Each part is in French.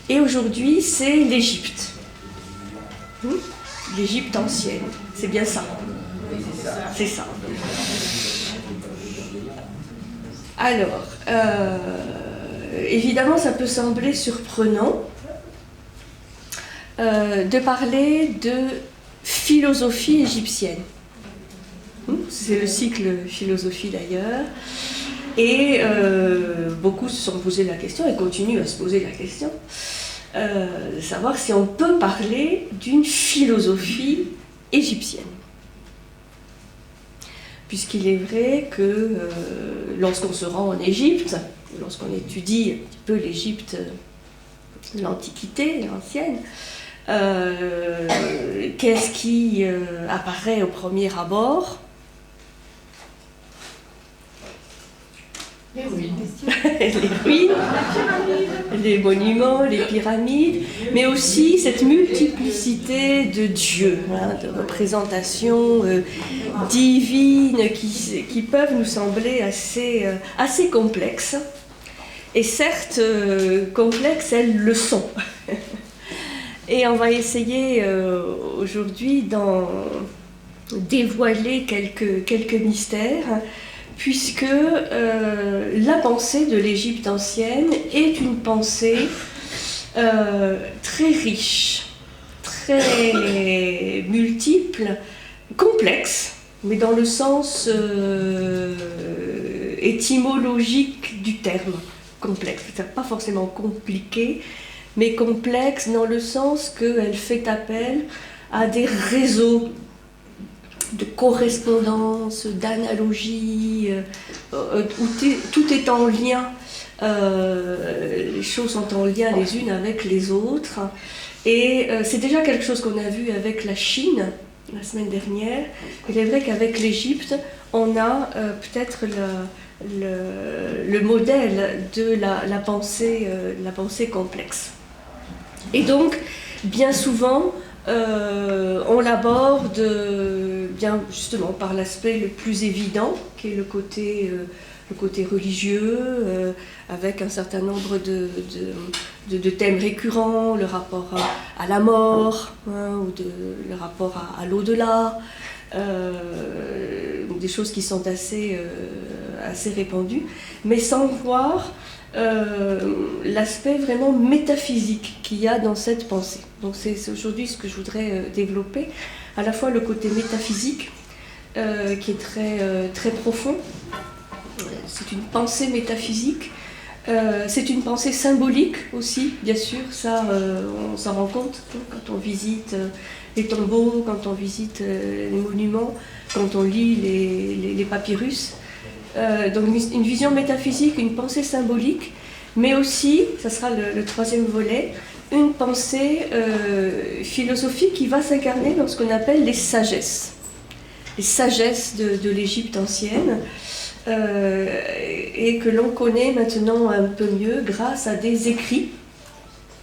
Et aujourd'hui, c'est l'Égypte. L'Égypte ancienne. C'est bien ça. C'est ça. Alors, évidemment, ça peut sembler surprenant de parler de philosophie égyptienne. C'est le cycle philosophie d'ailleurs. Et beaucoup se sont posé la question et continuent à se poser la question de savoir si on peut parler d'une philosophie égyptienne. Puisqu'il est vrai que lorsqu'on se rend en Égypte, lorsqu'on étudie un petit peu l'Égypte, l'Antiquité, l'ancienne, qu'est-ce qui apparaît au premier abord ? Les ruines. Les ruines, les monuments, les pyramides, mais aussi cette multiplicité de dieux, de représentations divines qui peuvent nous sembler assez complexes. Et certes, complexes, elles le sont. Et on va essayer aujourd'hui d'en dévoiler quelques mystères, puisque la pensée de l'Égypte ancienne est une pensée très riche, très multiple, complexe, mais dans le sens étymologique du terme, complexe. C'est pas forcément compliqué, mais complexe dans le sens qu'elle fait appel à des réseaux de correspondance, d'analogie, où tout est en lien, les choses sont en lien les unes avec les autres. Et c'est déjà quelque chose qu'on a vu avec la Chine la semaine dernière. Il est vrai qu'avec l'Égypte, on a peut-être le modèle de la pensée complexe. Et donc, bien souvent, on l'aborde bien justement par l'aspect le plus évident, qui est le côté religieux, avec un certain nombre de thèmes récurrents, le rapport à la mort, ou le rapport à l'au-delà, des choses qui sont assez répandues, mais sans voir l'aspect vraiment métaphysique qu'il y a dans cette pensée. Donc c'est aujourd'hui ce que je voudrais développer, à la fois le côté métaphysique, qui est très profond. C'est une pensée métaphysique, c'est une pensée symbolique aussi, bien sûr, ça on s'en rend compte quand on visite les tombeaux, quand on visite les monuments, quand on lit les papyrus. Donc une vision métaphysique, une pensée symbolique, mais aussi, ça sera le troisième volet, une pensée philosophique qui va s'incarner dans ce qu'on appelle les sagesses de l'Égypte ancienne, et que l'on connaît maintenant un peu mieux grâce à des écrits.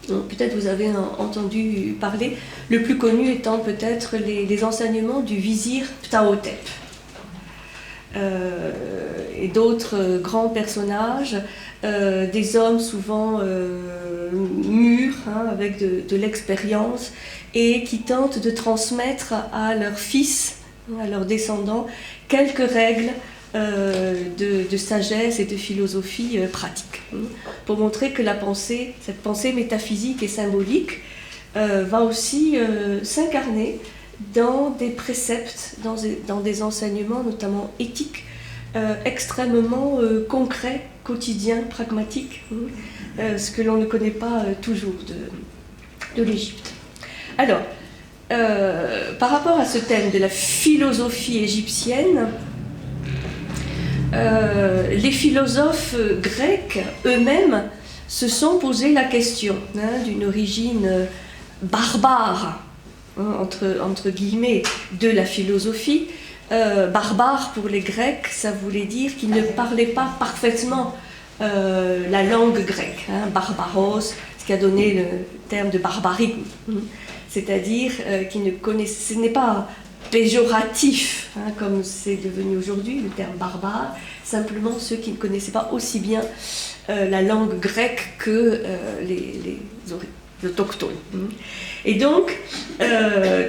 Peut-être vous avez entendu parler, le plus connu étant peut-être les enseignements du vizir Ptahhotep. Et d'autres grands personnages, des hommes souvent mûrs, avec de l'expérience, et qui tentent de transmettre à leurs fils, à leurs descendants, quelques règles de sagesse et de philosophie pratique, pour montrer que cette pensée métaphysique et symbolique va aussi s'incarner dans des préceptes, dans des enseignements, notamment éthiques, extrêmement concrets, quotidiens, pragmatiques, ce que l'on ne connaît pas toujours de l'Égypte. Alors, par rapport à ce thème de la philosophie égyptienne, les philosophes grecs eux-mêmes se sont posé la question d'une origine barbare, entre guillemets, de la philosophie. Barbare pour les Grecs, ça voulait dire qu'ils ne parlaient pas parfaitement la langue grecque, barbaros, ce qui a donné le terme de barbarie, c'est-à-dire qu'ils ne connaissaient, ce n'est pas péjoratif, comme c'est devenu aujourd'hui le terme barbare, simplement ceux qui ne connaissaient pas aussi bien la langue grecque que les autochtones. Et donc,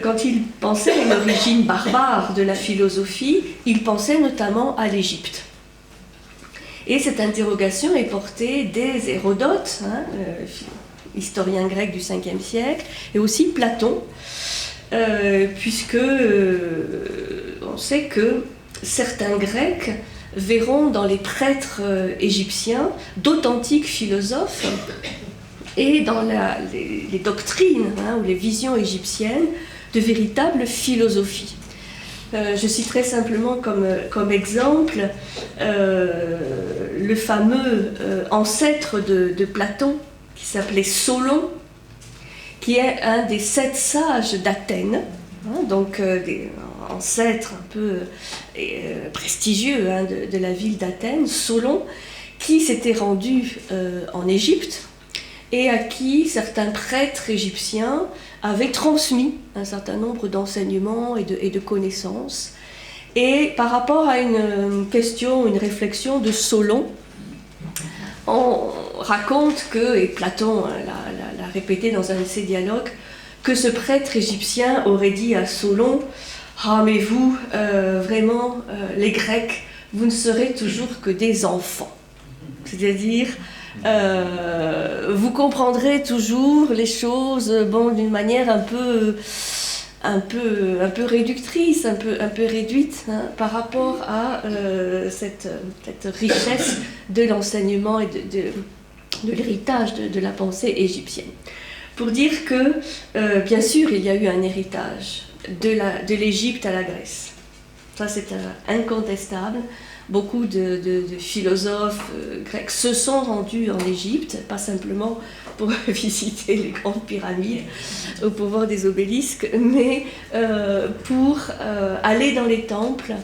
quand ils pensaient à une origine barbare de la philosophie, ils pensaient notamment à l'Égypte. Et cette interrogation est portée des Hérodote, historien grec du 5e siècle, et aussi Platon, puisque on sait que certains Grecs verront dans les prêtres égyptiens d'authentiques philosophes et dans les doctrines ou les visions égyptiennes de véritables philosophies. Je citerai simplement comme exemple le fameux ancêtre de Platon qui s'appelait Solon, qui est un des 7 sages d'Athènes, donc des ancêtres un peu prestigieux de la ville d'Athènes, Solon, qui s'était rendu en Égypte et à qui certains prêtres égyptiens avaient transmis un certain nombre d'enseignements et de connaissances. Et par rapport à une question, une réflexion de Solon, on raconte que, et Platon l'a répété dans un de ses dialogues, que ce prêtre égyptien aurait dit à Solon « Ah, mais vous, vraiment, les Grecs, vous ne serez toujours que des enfants. » C'est-à-dire, vous comprendrez toujours les choses d'une manière un peu réductrice, un peu réduite par rapport à cette richesse de l'enseignement et de l'héritage de la pensée égyptienne. Pour dire que, bien sûr, il y a eu un héritage de l'Égypte à la Grèce. Ça, c'est incontestable. Beaucoup de philosophes grecs se sont rendus en Égypte, pas simplement pour visiter les grandes pyramides ou pour voir des obélisques, mais pour aller dans les temples,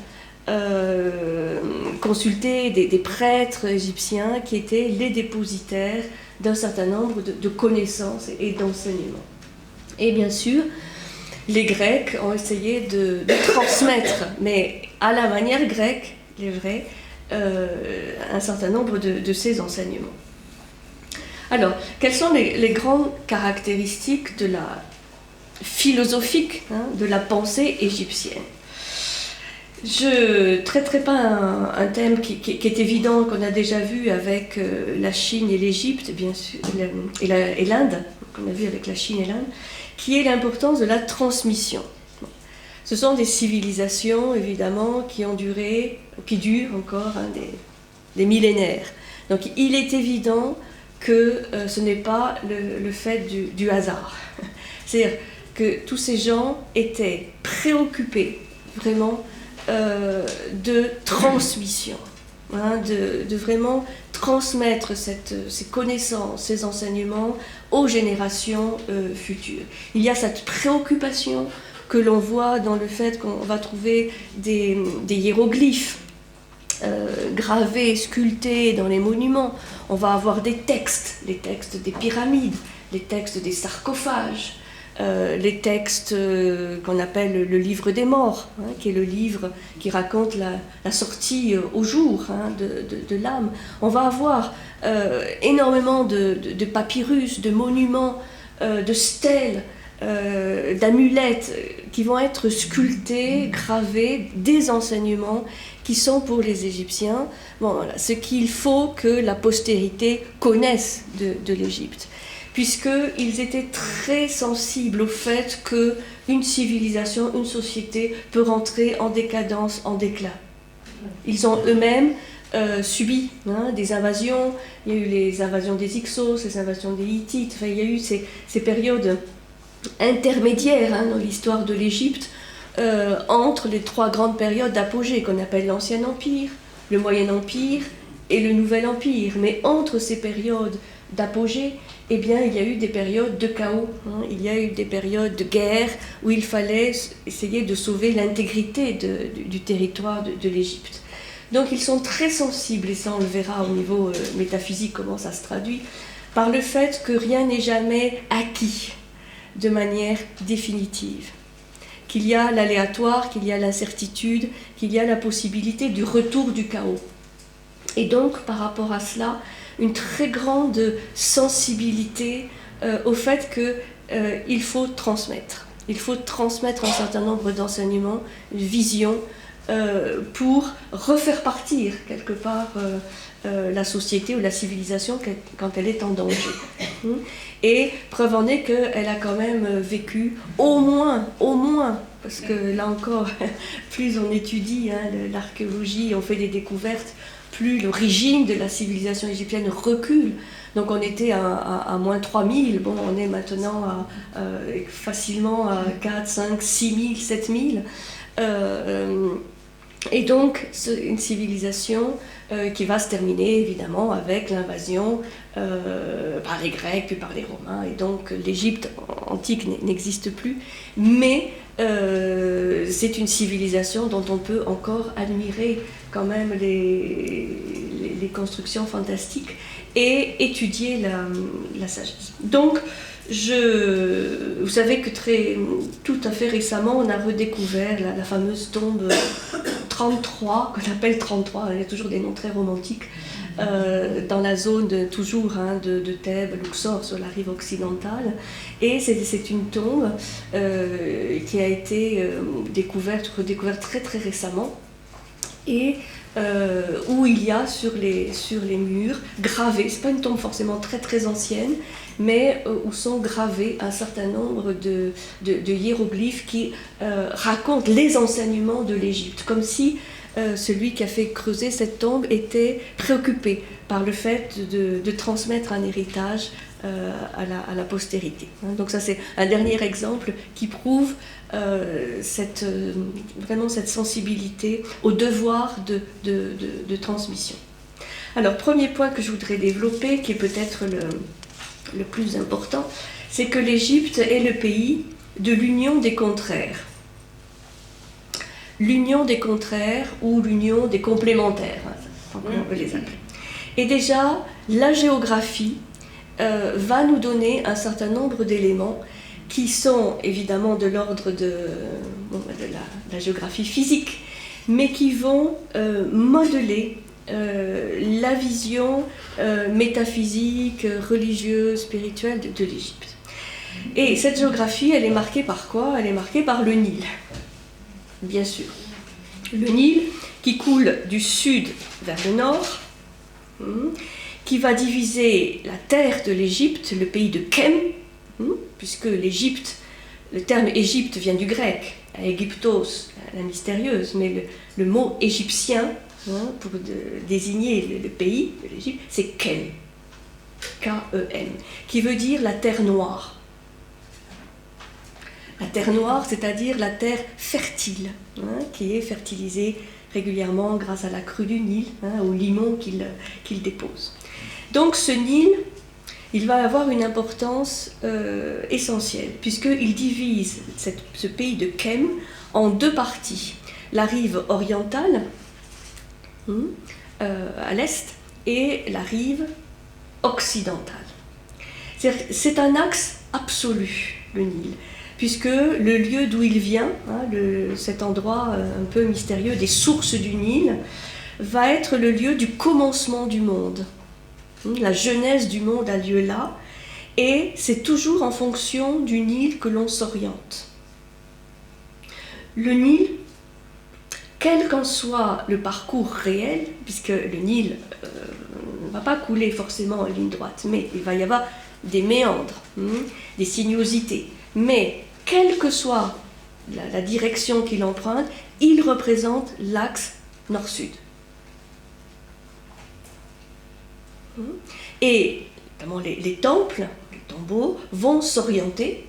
consulter des prêtres égyptiens qui étaient les dépositaires d'un certain nombre de connaissances et d'enseignements. Et bien sûr, les Grecs ont essayé de transmettre, mais à la manière grecque, il est vrai, un certain nombre de ces enseignements. Alors, quelles sont les grandes caractéristiques de la philosophique de la pensée égyptienne? Je ne traiterai pas un thème qui est évident, qu'on a déjà vu avec la Chine et l'Égypte, bien sûr, et l'Inde, qu'on a vu avec la Chine et l'Inde, qui est l'importance de la transmission. Ce sont des civilisations, évidemment, qui durent encore des millénaires. Donc il est évident que ce n'est pas le fait du hasard. C'est-à-dire que tous ces gens étaient préoccupés, vraiment, de transmission, de vraiment transmettre ces connaissances, ces enseignements aux générations futures. Il y a cette préoccupation que l'on voit dans le fait qu'on va trouver des hiéroglyphes gravés, sculptés dans les monuments. On va avoir des textes, les textes des pyramides, les textes des sarcophages, les textes qu'on appelle le livre des morts, qui est le livre qui raconte la sortie au jour de l'âme. On va avoir énormément de papyrus, de monuments, de stèles, d'amulettes qui vont être sculptés, gravés, des enseignements qui sont pour les Égyptiens. Bon, voilà, ce qu'il faut que la postérité connaisse de l'Égypte, puisqu'ils étaient très sensibles au fait qu'une civilisation, une société peut rentrer en décadence, en déclin. Ils ont eux-mêmes subi des invasions. Il y a eu les invasions des Hyksos, les invasions des Hittites. Enfin, il y a eu ces périodes intermédiaire dans l'histoire de l'Égypte entre les 3 grandes périodes d'apogée qu'on appelle l'Ancien Empire, le Moyen Empire et le Nouvel Empire. Mais entre ces périodes d'apogée, eh bien, il y a eu des périodes de chaos, il y a eu des périodes de guerre où il fallait essayer de sauver l'intégrité du territoire de l'Égypte. Donc ils sont très sensibles, et ça on le verra au niveau métaphysique comment ça se traduit, par le fait que rien n'est jamais acquis de manière définitive, qu'il y a l'aléatoire, qu'il y a l'incertitude, qu'il y a la possibilité du retour du chaos. Et donc, par rapport à cela, une très grande sensibilité au fait qu'il faut transmettre. Il faut transmettre un certain nombre d'enseignements, une vision, pour refaire partir quelque part la société ou la civilisation quand elle est en danger. Et preuve en est qu'elle a quand même vécu au moins, parce que là encore, plus on étudie l'archéologie, on fait des découvertes, plus l'origine de la civilisation égyptienne recule. Donc on était à moins 3000, bon, on est maintenant facilement à 4, 5, 6000, 7000. Et donc une civilisation qui va se terminer évidemment avec l'invasion par les Grecs puis par les Romains. Et donc l'Égypte antique n'existe plus, mais c'est une civilisation dont on peut encore admirer quand même les constructions fantastiques et étudier la sagesse. Donc, vous savez que tout à fait récemment, on a redécouvert la fameuse tombe 33, qu'on appelle 33, il y a toujours des noms très romantiques, dans la zone de Thèbes, Luxor, sur la rive occidentale. Et c'est une tombe qui a été redécouverte très très récemment, et où il y a sur les murs gravés, c'est pas une tombe forcément très très ancienne, mais où sont gravés un certain nombre de hiéroglyphes qui racontent les enseignements de l'Égypte, comme si celui qui a fait creuser cette tombe était préoccupé par le fait de transmettre un héritage à la postérité. Donc ça, c'est un dernier exemple qui prouve vraiment cette sensibilité au devoir de transmission. Alors, premier point que je voudrais développer, qui est peut-être le plus important, c'est que l'Égypte est le pays de l'union des contraires. L'union des contraires ou l'union des complémentaires, on peut les appeler. Et déjà, la géographie va nous donner un certain nombre d'éléments qui sont évidemment de l'ordre de la géographie physique, mais qui vont modeler la vision métaphysique, religieuse, spirituelle de l'Égypte. Et cette géographie, elle est marquée par quoi? Elle est marquée par le Nil, bien sûr. Le Nil qui coule du sud vers le nord, qui va diviser la terre de l'Égypte, le pays de Kem, puisque l'Égypte, le terme Égypte vient du grec, Aegyptos, la mystérieuse, mais le mot égyptien pour désigner le pays de l'Égypte, c'est Kem, K-E-M, qui veut dire la terre noire. La terre noire, c'est-à-dire la terre fertile, qui est fertilisée régulièrement grâce à la crue du Nil, au limon qu'il dépose. Donc ce Nil, il va avoir une importance essentielle, puisqu'il divise ce pays de Kem en deux parties. La rive orientale, à l'est, et la rive occidentale. C'est un axe absolu, le Nil, puisque le lieu d'où il vient, cet endroit un peu mystérieux des sources du Nil, va être le lieu du commencement du monde. La genèse du monde a lieu là, et c'est toujours en fonction du Nil que l'on s'oriente. Le Nil, quel qu'en soit le parcours réel, puisque le Nil ne va pas couler forcément en ligne droite, mais il va y avoir des méandres, des sinuosités, mais quelle que soit la direction qu'il emprunte, il représente l'axe nord-sud. Et notamment les temples, les tombeaux, vont s'orienter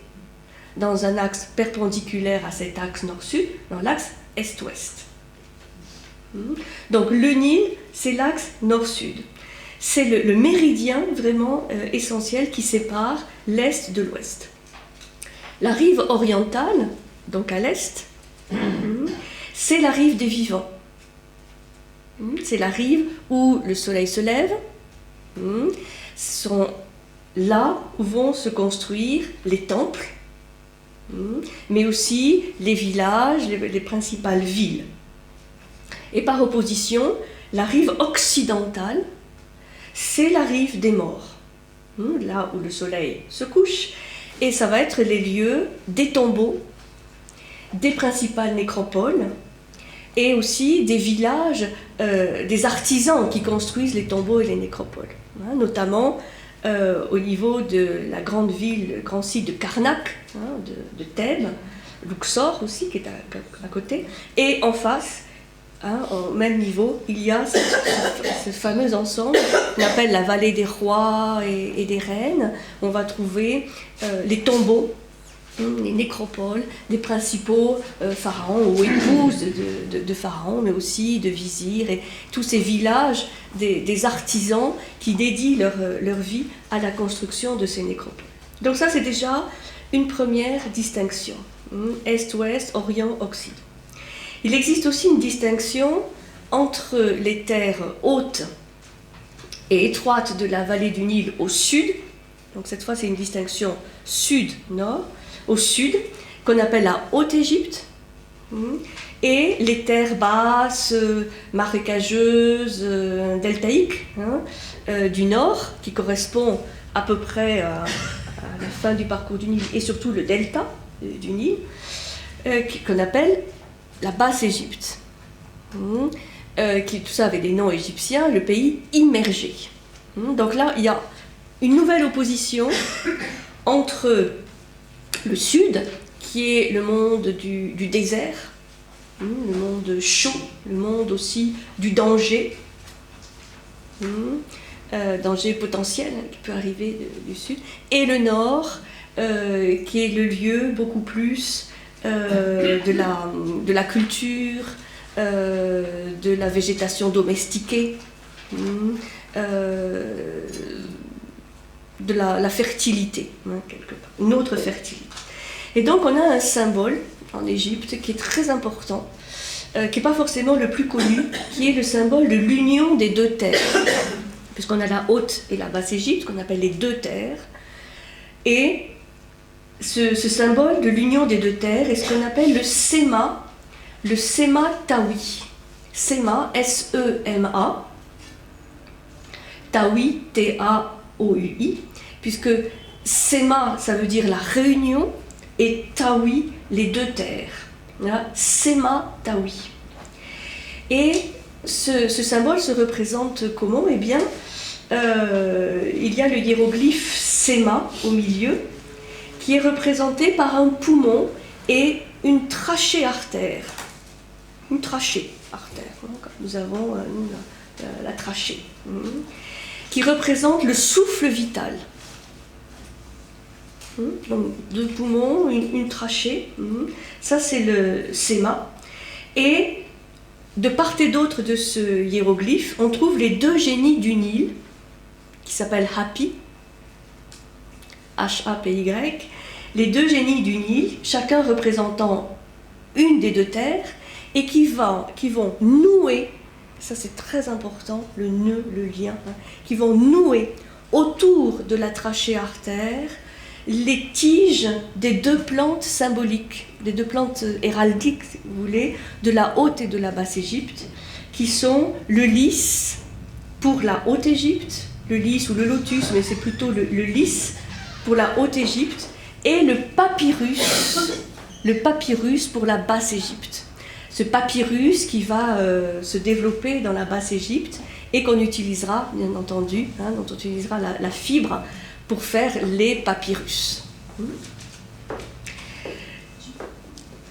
dans un axe perpendiculaire à cet axe nord-sud, dans l'axe est-ouest. Donc le Nil, c'est l'axe nord-sud. C'est le méridien vraiment essentiel qui sépare l'est de l'ouest. La rive orientale, donc à l'est, c'est la rive des vivants. C'est la rive où le soleil se lève. Ce sont là où vont se construire les temples, mais aussi les villages, les principales villes. Et par opposition, La rive occidentale, c'est la rive des morts, là où le soleil se couche, et ça va être les lieux des tombeaux, des principales nécropoles, et aussi des villages, des artisans qui construisent les tombeaux et les nécropoles, notamment au niveau de la grande ville, le grand site de Karnak, de Thèbes, Luxor aussi qui est à côté, et en face, au même niveau, il y a ce fameux ensemble qu'on appelle la vallée des rois et des reines. On va trouver les tombeaux, les nécropoles des principaux pharaons ou épouses de pharaons, mais aussi de vizirs, et tous ces villages des artisans qui dédient leur vie à la construction de ces nécropoles. Donc ça, c'est déjà une première distinction. Est-Ouest, Orient-Occident. Il existe aussi une distinction entre les terres hautes et étroites de la vallée du Nil au sud, donc cette fois c'est une distinction sud-nord, au sud, qu'on appelle la Haute-Égypte, et les terres basses, marécageuses, deltaïques, du nord, qui correspond à peu près à la fin du parcours du Nil, et surtout le delta du Nil, qu'on appelle la Basse-Égypte. Tout ça avait des noms égyptiens, le pays immergé. Donc là, il y a une nouvelle opposition entre le sud, qui est le monde du désert, le monde chaud, le monde aussi du danger, danger potentiel qui peut arriver du sud, et le nord, qui est le lieu beaucoup plus de la culture, de la végétation domestiquée, de la fertilité, quelque part, une autre fertilité. Et donc on a un symbole en Égypte qui est très important, qui n'est pas forcément le plus connu, qui est le symbole de l'union des deux terres, puisqu'on a la Haute et la Basse-Égypte, qu'on appelle les deux terres, et ce symbole de l'union des deux terres est ce qu'on appelle le Sema Tawi. Sema, S-E-M-A, Tawi, T-A-O-U-I, puisque Sema, ça veut dire la réunion, et Tawi, les deux terres. Voilà, Sema Tawi. Et ce symbole se représente comment? Eh bien, il y a le hiéroglyphe Sema au milieu, qui est représenté par un poumon et une trachée artère. Une trachée artère, comme nous avons la trachée, qui représente le souffle vital. Donc deux poumons, une trachée, ça c'est le Sema. Et de part et d'autre de ce hiéroglyphe, on trouve les deux génies du Nil, qui s'appellent Hapi, H-A-P-Y, les deux génies du Nil, chacun représentant une des deux terres, et qui vont nouer, ça c'est très important, le nœud, le lien, qui vont nouer autour de la trachée artère les tiges des deux plantes symboliques, des deux plantes héraldiques, si vous voulez, de la Haute et de la Basse-Égypte, qui sont le lys pour la Haute-Égypte, le lys ou le lotus, mais c'est plutôt le lys pour la Haute-Égypte, et le papyrus pour la Basse-Égypte. Ce papyrus qui va se développer dans la Basse-Égypte et qu'on utilisera, bien entendu, dont on utilisera la fibre pour faire les papyrus.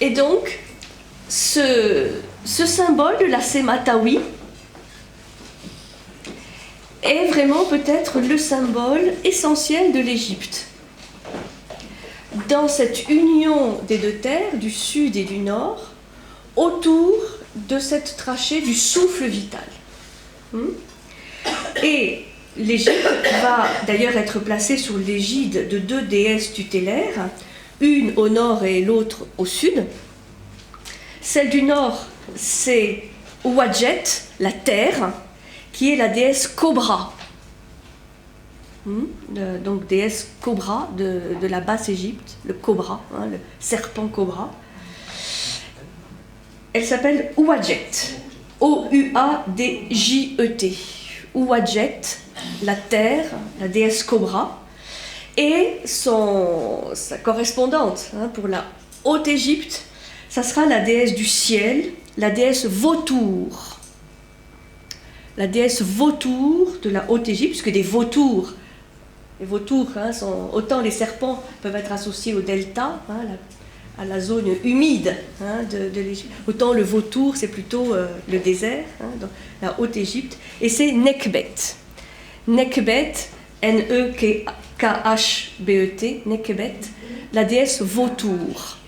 Et donc, ce symbole de la Sema Tawi est vraiment peut-être le symbole essentiel de l'Égypte. Dans cette union des deux terres, du sud et du nord, autour de cette trachée du souffle vital. Et l'Égypte va d'ailleurs être placée sous l'égide de deux déesses tutélaires, une au nord et l'autre au sud. Celle du nord, c'est Ouadjet, la terre, qui est la déesse Cobra. Donc déesse Cobra de la Basse-Égypte, le cobra, le serpent cobra. Elle s'appelle Ouadjet. O-U-A-D-J-E-T. Ouadjet, la terre, la déesse Cobra, et sa correspondante pour la Haute-Égypte, ça sera la déesse du ciel, la déesse Vautour. La déesse Vautour de la Haute-Égypte, puisque des vautours, les vautours, autant les serpents peuvent être associés au delta, à la zone humide de l'Égypte, autant le vautour c'est plutôt le désert, dans la Haute-Égypte, et c'est Nekhbet. Nekhbet, N-E-K-H-B-E-T, Nekhbet, la déesse Vautour.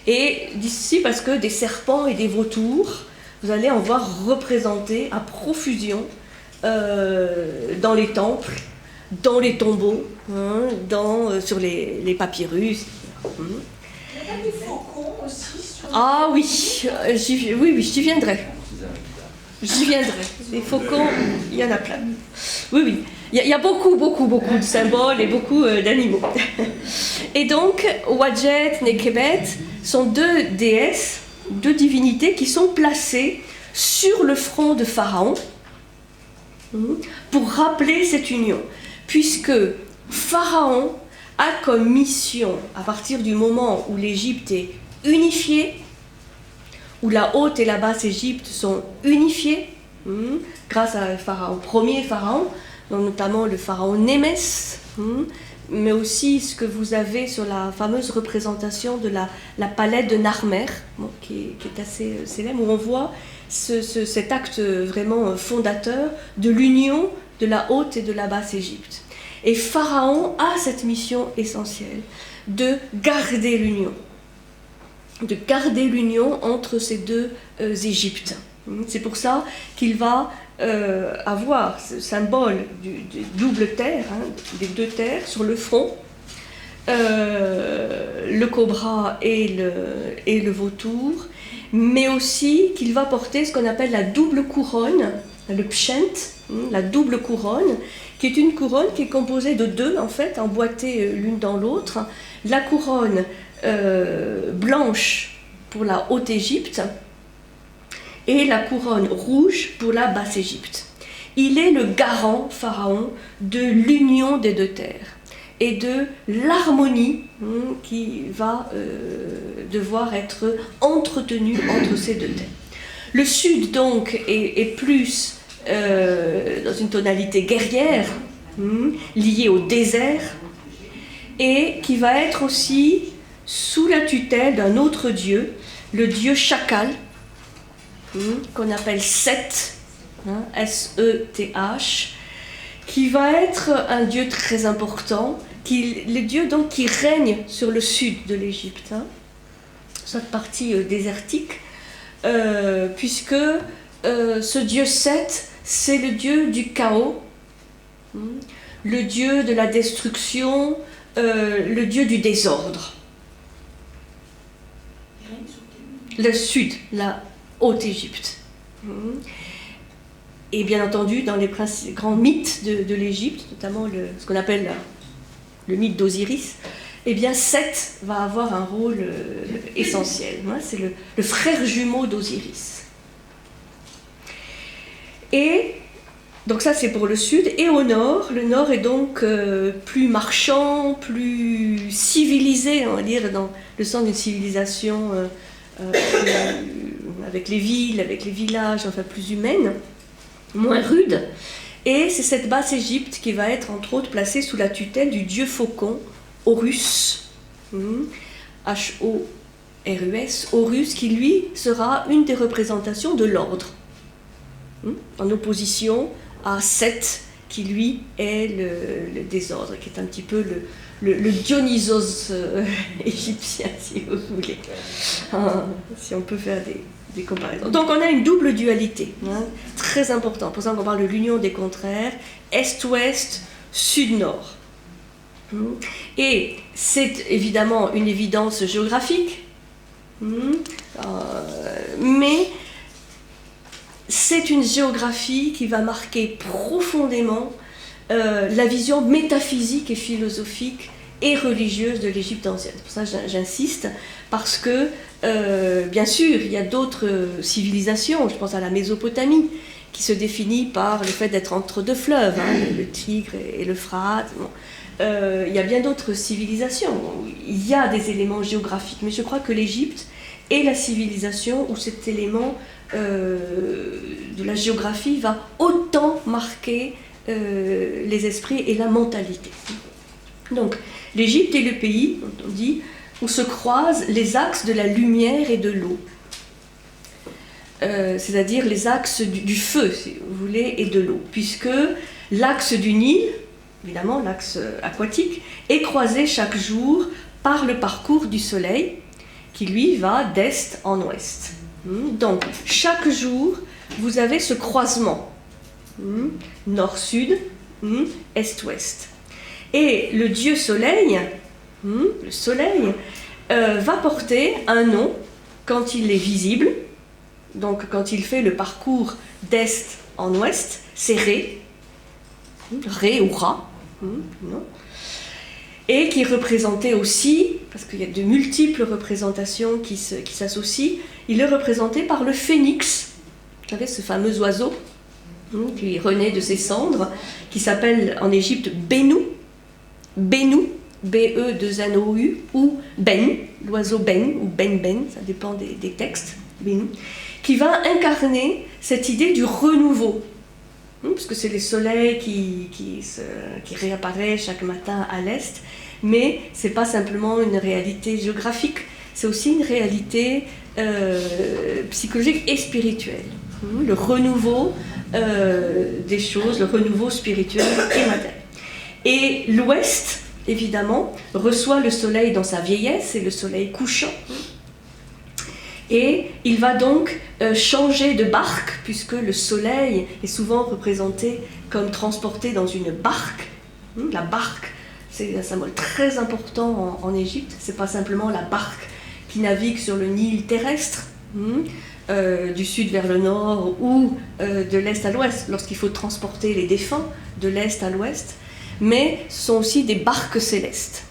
Et d'ici, parce que des serpents et des vautours, vous allez en voir représentés à profusion dans les temples, dans les tombeaux, sur les papyrus. Il n'y a pas des faucons aussi sur... Ah oui, j'y viendrai. J'y viendrai. Les faucons, il y en a plein. Oui. Il y a beaucoup de symboles et beaucoup d'animaux. Et donc, Ouadjet, Nekhbet sont deux déesses, deux divinités qui sont placées sur le front de Pharaon pour rappeler cette union. Puisque Pharaon a comme mission, à partir du moment où l'Égypte est unifiée, où la haute et la basse Égypte sont unifiées, grâce à premier pharaon, notamment le pharaon Némès, mais aussi ce que vous avez sur la fameuse représentation de la palette de Narmer, qui est assez célèbre, où on voit cet acte vraiment fondateur de l'union de la haute et de la basse Égypte. Et Pharaon a cette mission essentielle de garder l'union entre ces deux Égyptes. C'est pour ça qu'il va avoir ce symbole du double terre, des deux terres sur le front, le cobra et le vautour, mais aussi qu'il va porter ce qu'on appelle la double couronne, le pshent, la double couronne, qui est une couronne qui est composée de deux, en fait, emboîtées l'une dans l'autre. La couronne blanche pour la Haute-Égypte et la couronne rouge pour la Basse-Égypte. Il est le garant, Pharaon, de l'union des deux terres et de l'harmonie qui va devoir être entretenue entre ces deux terres. Le sud, donc, est plus dans une tonalité guerrière, liée au désert, et qui va être aussi sous la tutelle d'un autre dieu, le dieu Chacal, qu'on appelle Seth, S-E-T-H, qui va être un dieu très important, le dieu donc qui règne sur le sud de l'Égypte, cette partie désertique, puisque ce dieu Seth, c'est le dieu du chaos, le dieu de la destruction, le dieu du désordre. Le sud, la Haute-Égypte. Et bien entendu, dans les grands mythes de l'Égypte, notamment ce qu'on appelle le mythe d'Osiris, eh bien Seth va avoir un rôle essentiel. C'est le frère jumeau d'Osiris. Et donc ça c'est pour le sud. Et au nord, le nord est donc plus marchand, plus civilisé, on va dire, dans le sens d'une civilisation avec les villes, avec les villages, enfin plus humaine, moins rude. Et c'est cette basse Égypte qui va être entre autres placée sous la tutelle du dieu faucon, Horus, H-O-R-U-S, Horus, qui lui sera une des représentations de l'ordre, en opposition à Seth, qui lui est le désordre, qui est un petit peu le Dionysos égyptien, si vous voulez, si on peut faire des comparaisons. Donc on a une double dualité, très importante. Pour ça qu'on parle de l'union des contraires, est-ouest, sud-nord. Et c'est évidemment une évidence géographique, mais c'est une géographie qui va marquer profondément la vision métaphysique et philosophique et religieuse de l'Égypte ancienne. C'est pour ça que j'insiste, parce que, bien sûr, il y a d'autres civilisations, je pense à la Mésopotamie, qui se définit par le fait d'être entre deux fleuves, hein, le Tigre et l'Euphrate. Bon. Il y a bien d'autres civilisations, il y a des éléments géographiques, mais je crois que l'Égypte est la civilisation où cet élément de la géographie va autant marquer les esprits et la mentalité. Donc, l'Égypte est le pays, on dit, où se croisent les axes de la lumière et de l'eau. C'est-à-dire les axes du feu, si vous voulez, et de l'eau, puisque l'axe du Nil, évidemment l'axe aquatique, est croisé chaque jour par le parcours du soleil, qui lui va d'est en ouest. Donc, chaque jour, vous avez ce croisement, nord-sud, est-ouest. Et le dieu soleil, le soleil, va porter un nom quand il est visible. Donc quand il fait le parcours d'est en ouest, c'est Ré, Ré ou Ra, non, et qui est représenté aussi, parce qu'il y a de multiples représentations qui s'associent, il est représenté par le phénix, vous savez, ce fameux oiseau qui renaît de ses cendres, qui s'appelle en Égypte Bénou, Bénou, B-E-2-N-O-U, ou Ben, l'oiseau Ben, ou Ben, ça dépend des textes, Bénou, qui va incarner cette idée du renouveau, parce que c'est le soleil qui réapparaît chaque matin à l'est, mais ce n'est pas simplement une réalité géographique, c'est aussi une réalité psychologique et spirituelle. Le renouveau des choses, le renouveau spirituel et matériel. Et l'Ouest, évidemment, reçoit le soleil dans sa vieillesse, c'est le soleil couchant. Et il va donc changer de barque, puisque le soleil est souvent représenté comme transporté dans une barque. La barque, c'est un symbole très important en Égypte. Ce n'est pas simplement la barque qui navigue sur le Nil terrestre, du sud vers le nord ou de l'est à l'ouest, lorsqu'il faut transporter les défunts de l'est à l'ouest, mais ce sont aussi des barques célestes,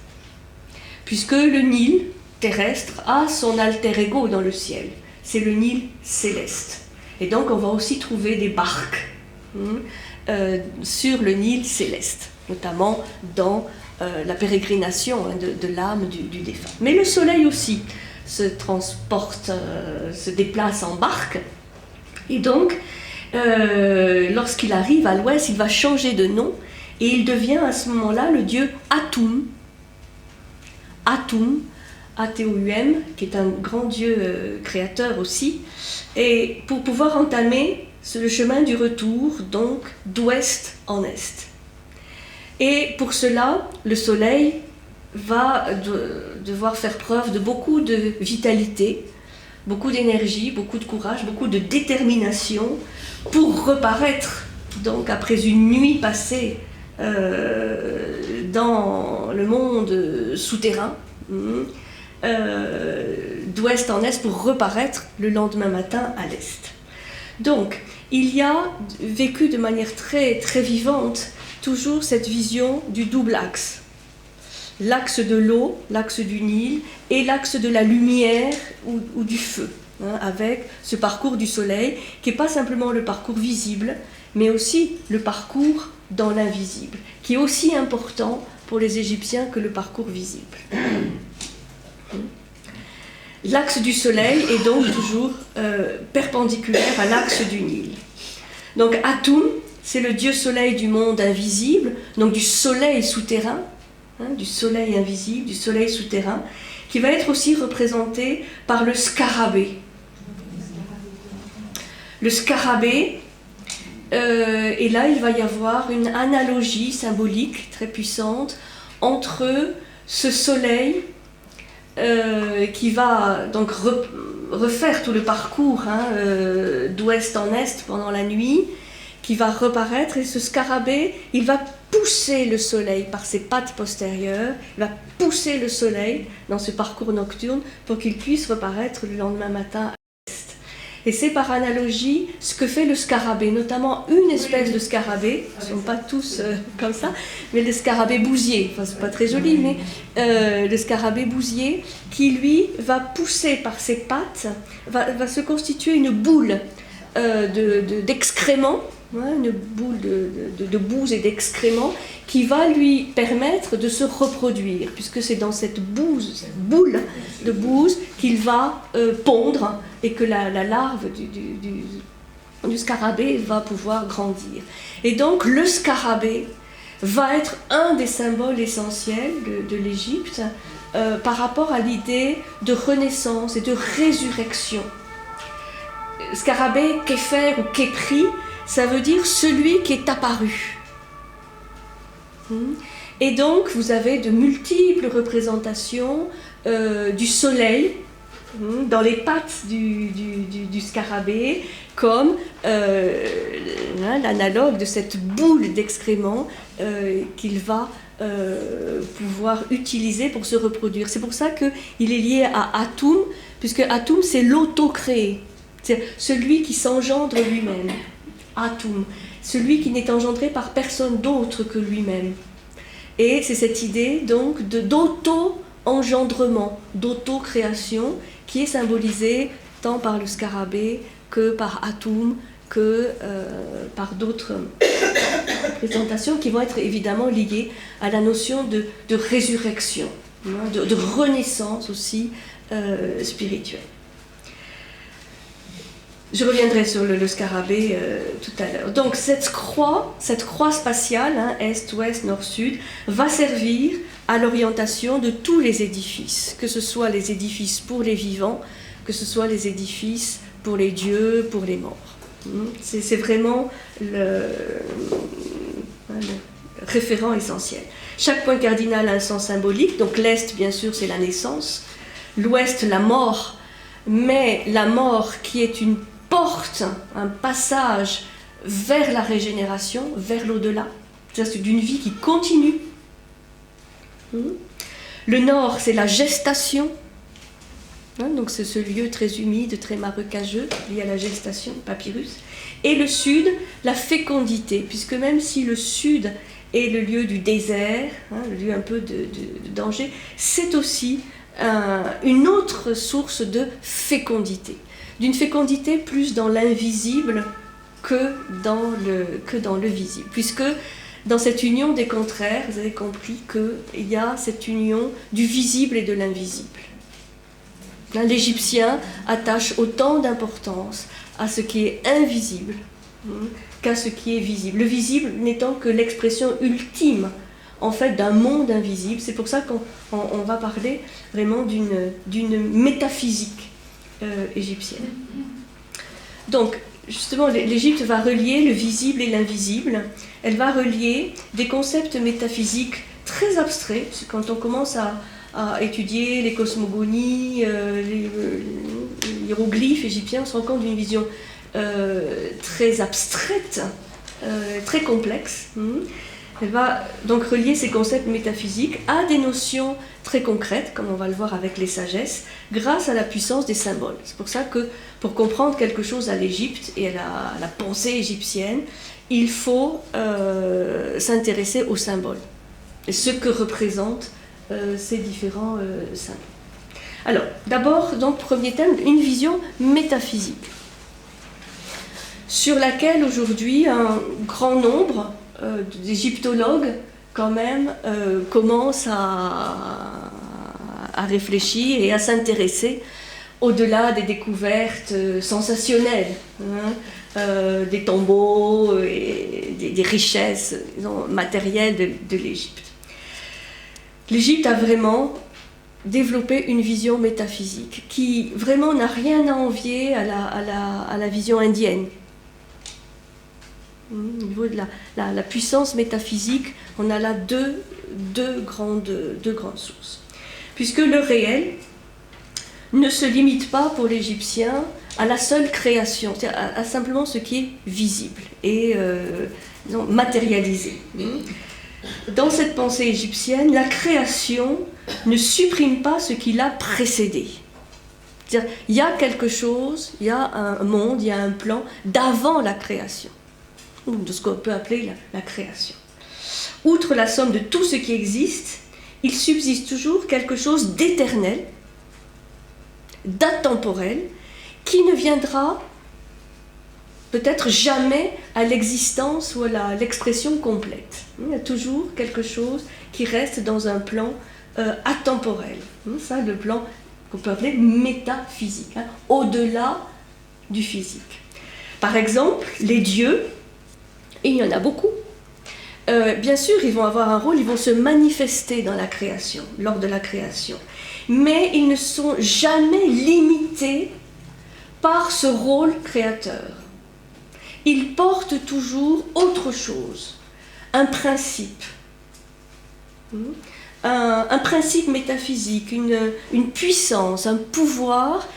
puisque le Nil terrestre a son alter ego dans le ciel, c'est le Nil céleste. Et donc on va aussi trouver des barques sur le Nil céleste, notamment dans la pérégrination de l'âme du défunt. Mais le soleil aussi se transporte, se déplace en barque, et donc lorsqu'il arrive à l'ouest, il va changer de nom, et il devient à ce moment-là le dieu Atum, Atum, A-T-O-U-M, qui est un grand dieu créateur aussi, et pour pouvoir entamer le chemin du retour, donc d'ouest en est. Et pour cela, le soleil va devoir faire preuve de beaucoup de vitalité, beaucoup d'énergie, beaucoup de courage, beaucoup de détermination pour reparaître, donc après une nuit passée dans le monde souterrain, d'ouest en est, pour reparaître le lendemain matin à l'est. Donc, il y a vécu de manière très, très vivante toujours cette vision du double axe. L'axe de l'eau, l'axe du Nil, et l'axe de la lumière ou du feu, avec ce parcours du soleil, qui n'est pas simplement le parcours visible, mais aussi le parcours dans l'invisible, qui est aussi important pour les Égyptiens que le parcours visible. L'axe du soleil est donc toujours perpendiculaire à l'axe du Nil. Donc Atum, c'est le dieu soleil du monde invisible, donc du soleil souterrain, du soleil invisible, du soleil souterrain, qui va être aussi représenté par le scarabée. Le scarabée, et là il va y avoir une analogie symbolique très puissante entre ce soleil qui va donc refaire tout le parcours d'ouest en est pendant la nuit, qui va reparaître, et ce scarabée, il va pousser le soleil par ses pattes postérieures, il va pousser le soleil dans ce parcours nocturne pour qu'il puisse reparaître le lendemain matin à l'est. Et c'est par analogie ce que fait le scarabée, notamment une espèce de scarabée, ils ne sont pas tous comme ça, mais le scarabée bousier, enfin c'est pas très joli, mais le scarabée bousier qui lui va pousser par ses pattes, va se constituer une boule d'excréments, une boule de bouse et d'excréments qui va lui permettre de se reproduire, puisque c'est dans cette boule de bouse qu'il va pondre et que la larve du scarabée va pouvoir grandir. Et donc le scarabée va être un des symboles essentiels de l'Égypte par rapport à l'idée de renaissance et de résurrection. Scarabée, Képher ou Képri, ça veut dire celui qui est apparu. Et donc vous avez de multiples représentations du soleil dans les pattes du scarabée, comme l'analogue de cette boule d'excréments qu'il va pouvoir utiliser pour se reproduire. C'est pour ça qu'il est lié à Atum, puisque Atum c'est l'auto-créé, c'est celui qui s'engendre lui-même. Atum, celui qui n'est engendré par personne d'autre que lui-même. Et c'est cette idée donc d'auto-engendrement, d'auto-création qui est symbolisée tant par le scarabée que par Atum, que par d'autres représentations qui vont être évidemment liées à la notion de résurrection, de renaissance aussi spirituelle. Je reviendrai sur le scarabée tout à l'heure. Donc cette croix spatiale, est, ouest, nord, sud, va servir à l'orientation de tous les édifices, que ce soit les édifices pour les vivants, que ce soit les édifices pour les dieux, pour les morts. C'est vraiment le référent essentiel. Chaque point cardinal a un sens symbolique, donc l'est, bien sûr, c'est la naissance, l'ouest, la mort, mais la mort qui est une porte, un passage vers la régénération, vers l'au-delà. C'est d'une vie qui continue. Le nord, c'est la gestation. Donc c'est ce lieu très humide, très marécageux, lié à la gestation, papyrus. Et le sud, la fécondité, puisque même si le sud est le lieu du désert, le lieu un peu de danger, c'est aussi une autre source de fécondité. D'une fécondité plus dans l'invisible que dans le visible. Puisque dans cette union des contraires, vous avez compris qu'il y a cette union du visible et de l'invisible. L'Égyptien attache autant d'importance à ce qui est invisible qu'à ce qui est visible. Le visible n'étant que l'expression ultime en fait d'un monde invisible. C'est pour ça qu'on va parler vraiment d'une métaphysique égyptienne. Donc, justement, l'Égypte va relier le visible et l'invisible. Elle va relier des concepts métaphysiques très abstraits. Quand on commence à étudier les cosmogonies, les hiéroglyphes égyptiens, on se rend compte d'une vision très abstraite, très complexe. Elle va donc relier ces concepts métaphysiques à des notions très concrètes, comme on va le voir avec les sagesses, grâce à la puissance des symboles. C'est pour ça que pour comprendre quelque chose à l'Égypte et à la pensée égyptienne, il faut s'intéresser aux symboles, et ce que représentent ces différents symboles. Alors, d'abord, donc, premier thème, une vision métaphysique, sur laquelle aujourd'hui un grand nombre d'égyptologues quand même commencent à réfléchir et à s'intéresser au-delà des découvertes sensationnelles, des tombeaux et des richesses matérielles de l'Égypte. L'Égypte a vraiment développé une vision métaphysique qui vraiment n'a rien à envier à la vision indienne. Au niveau de la puissance métaphysique, on a là deux grandes sources. Puisque le réel ne se limite pas pour l'Égyptien à la seule création, c'est-à-dire à simplement ce qui est visible et matérialisé. Dans cette pensée égyptienne, la création ne supprime pas ce qui l'a précédé. C'est-à-dire, il y a quelque chose, il y a un monde, il y a un plan d'avant la création, ou de ce qu'on peut appeler la création. Outre la somme de tout ce qui existe, il subsiste toujours quelque chose d'éternel, d'atemporel, qui ne viendra peut-être jamais à l'existence ou à l'expression complète. Il y a toujours quelque chose qui reste dans un plan atemporel. Ça, le plan qu'on peut appeler métaphysique, au-delà du physique. Par exemple, les dieux, et il y en a beaucoup, bien sûr, ils vont avoir un rôle, ils vont se manifester dans la création, lors de la création. Mais ils ne sont jamais limités par ce rôle créateur. Ils portent toujours autre chose, un principe. Un principe métaphysique, une puissance, un pouvoir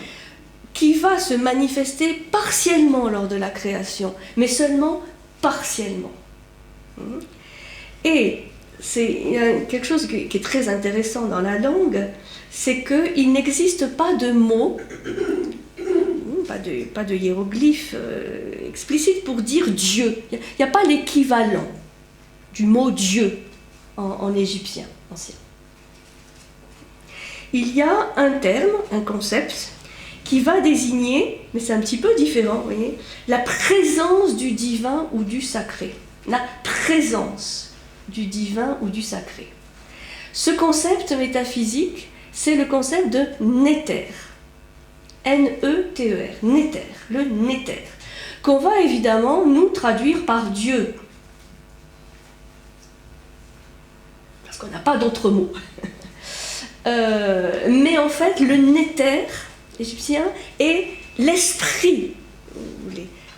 qui va se manifester partiellement lors de la création, mais seulement partiellement. Et il y a quelque chose qui est très intéressant dans la langue, c'est qu'il n'existe pas de mots, pas de hiéroglyphe explicite pour dire Dieu. Il n'y a pas l'équivalent du mot Dieu en égyptien ancien. Il y a un terme, un concept, qui va désigner, mais c'est un petit peu différent, vous voyez, la présence du divin ou du sacré. La présence du divin ou du sacré. Ce concept métaphysique, c'est le concept de néther. N-E-T-E-R, néther, le néther, qu'on va évidemment nous traduire par Dieu. Parce qu'on n'a pas d'autre mot. Mais en fait, le néther égyptien est l'esprit,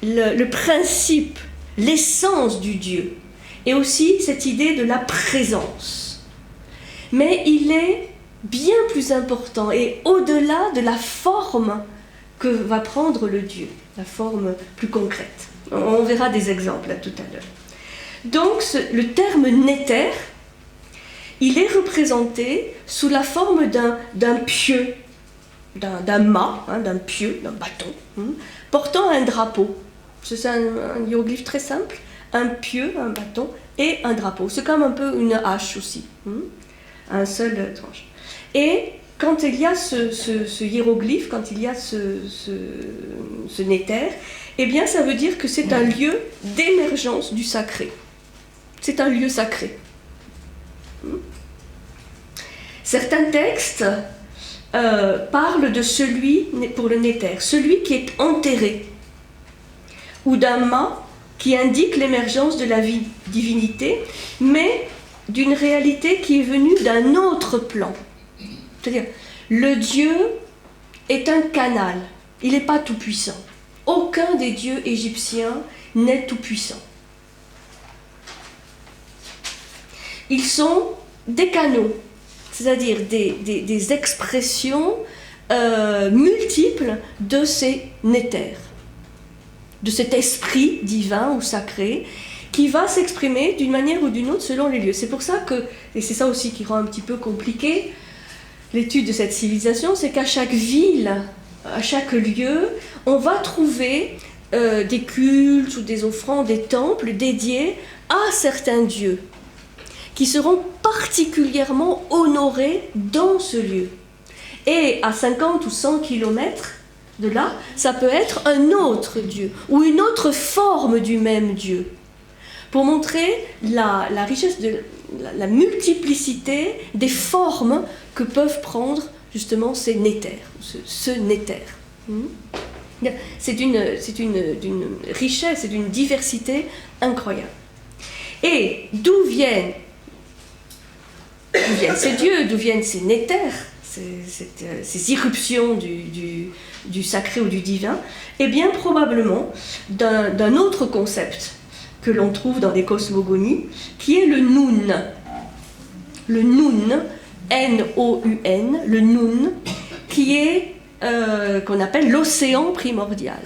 le principe, l'essence du Dieu, et aussi cette idée de la présence. Mais il est bien plus important et au-delà de la forme que va prendre le Dieu, la forme plus concrète. On verra des exemples là, tout à l'heure. Donc le terme néther, il est représenté sous la forme d'un pieu, d'un mât, d'un pieu, d'un bâton, portant un drapeau. C'est un hiéroglyphe très simple, un pieu, un bâton et un drapeau. C'est comme un peu une hache aussi, un seul tranche. Et quand il y a ce hiéroglyphe, quand il y a ce néther, eh bien ça veut dire que c'est un lieu d'émergence du sacré. C'est un lieu sacré. Certains textes parlent de celui, pour le néther, celui qui est enterré, ou d'un mât qui indique l'émergence de la divinité, mais d'une réalité qui est venue d'un autre plan. C'est-à-dire, le Dieu est un canal, il n'est pas tout-puissant. Aucun des dieux égyptiens n'est tout-puissant. Ils sont des canaux, c'est-à-dire des expressions multiples de ces néthers, de cet esprit divin ou sacré qui va s'exprimer d'une manière ou d'une autre selon les lieux. C'est pour ça que, et c'est ça aussi qui rend un petit peu compliqué l'étude de cette civilisation, c'est qu'à chaque ville, à chaque lieu, on va trouver des cultes ou des offrandes, des temples dédiés à certains dieux qui seront particulièrement honorés dans ce lieu. Et à 50 ou 100 kilomètres de là, ça peut être un autre dieu ou une autre forme du même dieu, pour montrer la richesse, la multiplicité des formes que peuvent prendre justement ces néthers, ce néther. C'est d'une richesse, c'est d'une diversité incroyable. Et d'où viennent ces dieux, d'où viennent ces néthers, ces irruptions du sacré ou du divin? Eh bien, probablement d'un autre concept que l'on trouve dans les cosmogonies, qui est le Nun. Le Nun, N-O-U-N, le Nun, qui est, qu'on appelle l'océan primordial.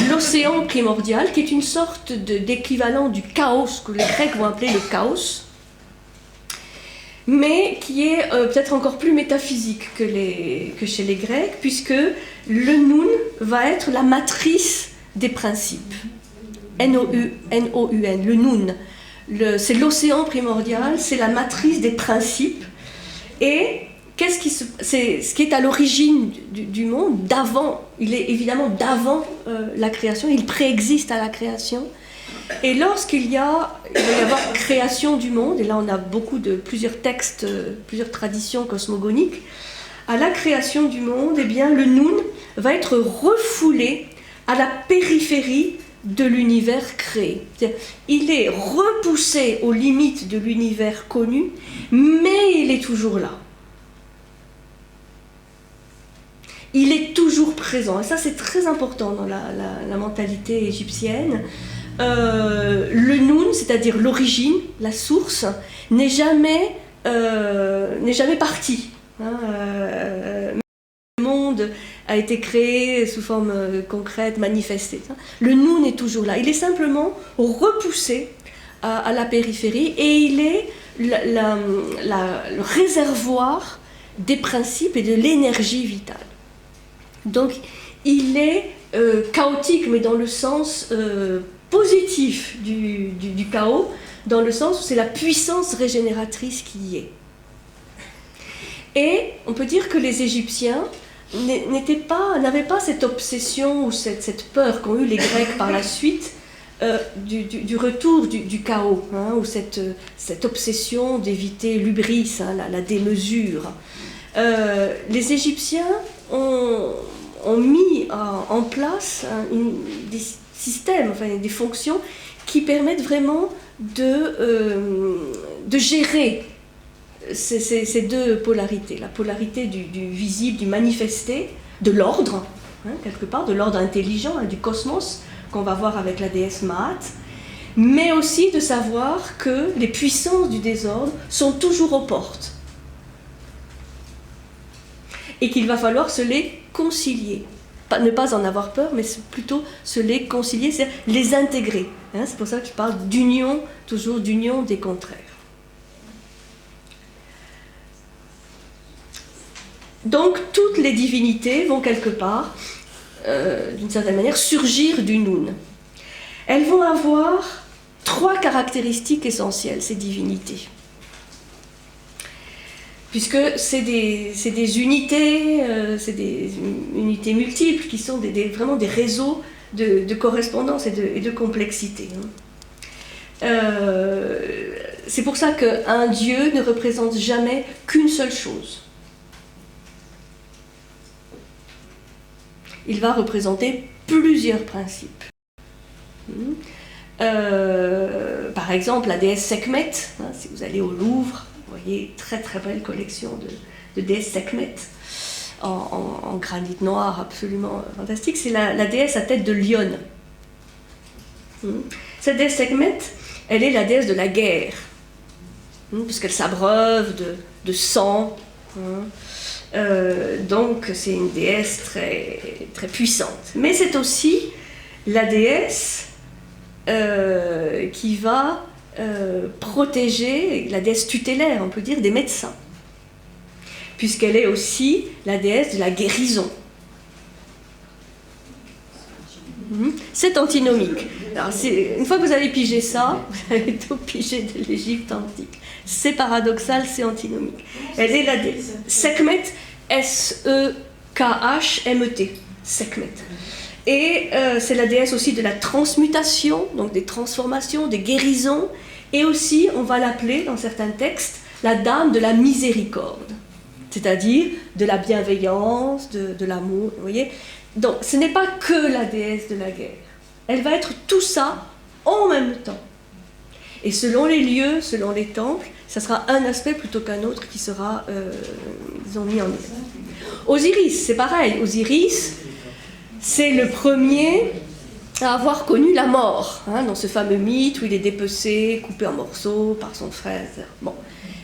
L'océan primordial, qui est une sorte d'équivalent du chaos, que les Grecs vont appeler le chaos, mais qui est peut-être encore plus métaphysique que chez les Grecs, puisque le Nun va être la matrice des principes. N-O-U-N, le Nun. C'est l'océan primordial, c'est la matrice des principes. Et c'est ce qui est à l'origine du monde, d'avant, il est évidemment d'avant la création, il préexiste à la création. Et lorsqu'il va y avoir création du monde, et là on a plusieurs textes, plusieurs traditions cosmogoniques, à la création du monde, eh bien, le Nun va être refoulé à la périphérie de l'univers créé. Il est repoussé aux limites de l'univers connu, mais il est toujours là. Il est toujours présent. Et ça, c'est très important dans la mentalité égyptienne. Le Nun, c'est-à-dire l'origine, la source, n'est jamais parti. Le monde a été créé sous forme concrète, manifestée. Le Nun est toujours là. Il est simplement repoussé à la périphérie et il est le réservoir des principes et de l'énergie vitale. Donc il est chaotique, mais dans le sens positif du chaos, dans le sens où c'est la puissance régénératrice qui y est. Et on peut dire que les Égyptiens n'avaient pas cette obsession ou cette peur qu'ont eu les Grecs par la suite du retour du chaos, hein, ou cette obsession d'éviter l'hubris, hein, la démesure. Les Égyptiens ont mis en place des systèmes, enfin des fonctions qui permettent vraiment de gérer ces deux polarités, la polarité du visible, du manifesté, de l'ordre, hein, quelque part, de l'ordre intelligent, hein, du cosmos, qu'on va voir avec la déesse Maat, mais aussi de savoir que les puissances du désordre sont toujours aux portes et qu'il va falloir se les concilier. Ne pas en avoir peur, mais plutôt se les concilier, c'est-à-dire les intégrer. Hein, c'est pour ça que je parle d'union, toujours d'union des contraires. Donc toutes les divinités vont quelque part, d'une certaine manière, surgir du Nun. Elles vont avoir 3 caractéristiques essentielles, ces divinités. Puisque c'est des unités, c'est des unités multiples qui sont vraiment des réseaux de correspondance et de complexité. C'est pour ça qu'un dieu ne représente jamais qu'une seule chose. Il va représenter plusieurs principes. Par exemple, la déesse Sekhmet, hein, si vous allez au Louvre, vous voyez très très belle collection de déesses Sekhmet en granit noir absolument fantastique. C'est la déesse à tête de lionne. Cette déesse Sekhmet, elle est la déesse de la guerre, puisqu'elle s'abreuve de sang. Donc c'est une déesse très, très puissante. Mais c'est aussi la déesse qui va protéger, la déesse tutélaire, on peut dire, des médecins, puisqu'elle est aussi la déesse de la guérison. C'est antinomique. Alors, une fois que vous avez pigé ça, vous avez tout pigé de l'Égypte antique. C'est paradoxal, c'est antinomique. Elle est la déesse Sekhmet, S-E-K-H-M-E-T, Sekhmet. Et c'est la déesse aussi de la transmutation, donc des transformations, des guérisons, et aussi, on va l'appeler dans certains textes, la dame de la miséricorde, c'est-à-dire de la bienveillance, de l'amour, vous voyez. Donc, ce n'est pas que la déesse de la guerre. Elle va être tout ça en même temps. Et selon les lieux, selon les temples, ça sera un aspect plutôt qu'un autre qui sera, disons, mis en œuvre. Osiris, c'est pareil. Osiris, c'est le premier à avoir connu la mort, hein, dans ce fameux mythe où il est dépecé, coupé en morceaux par son frère. Bon.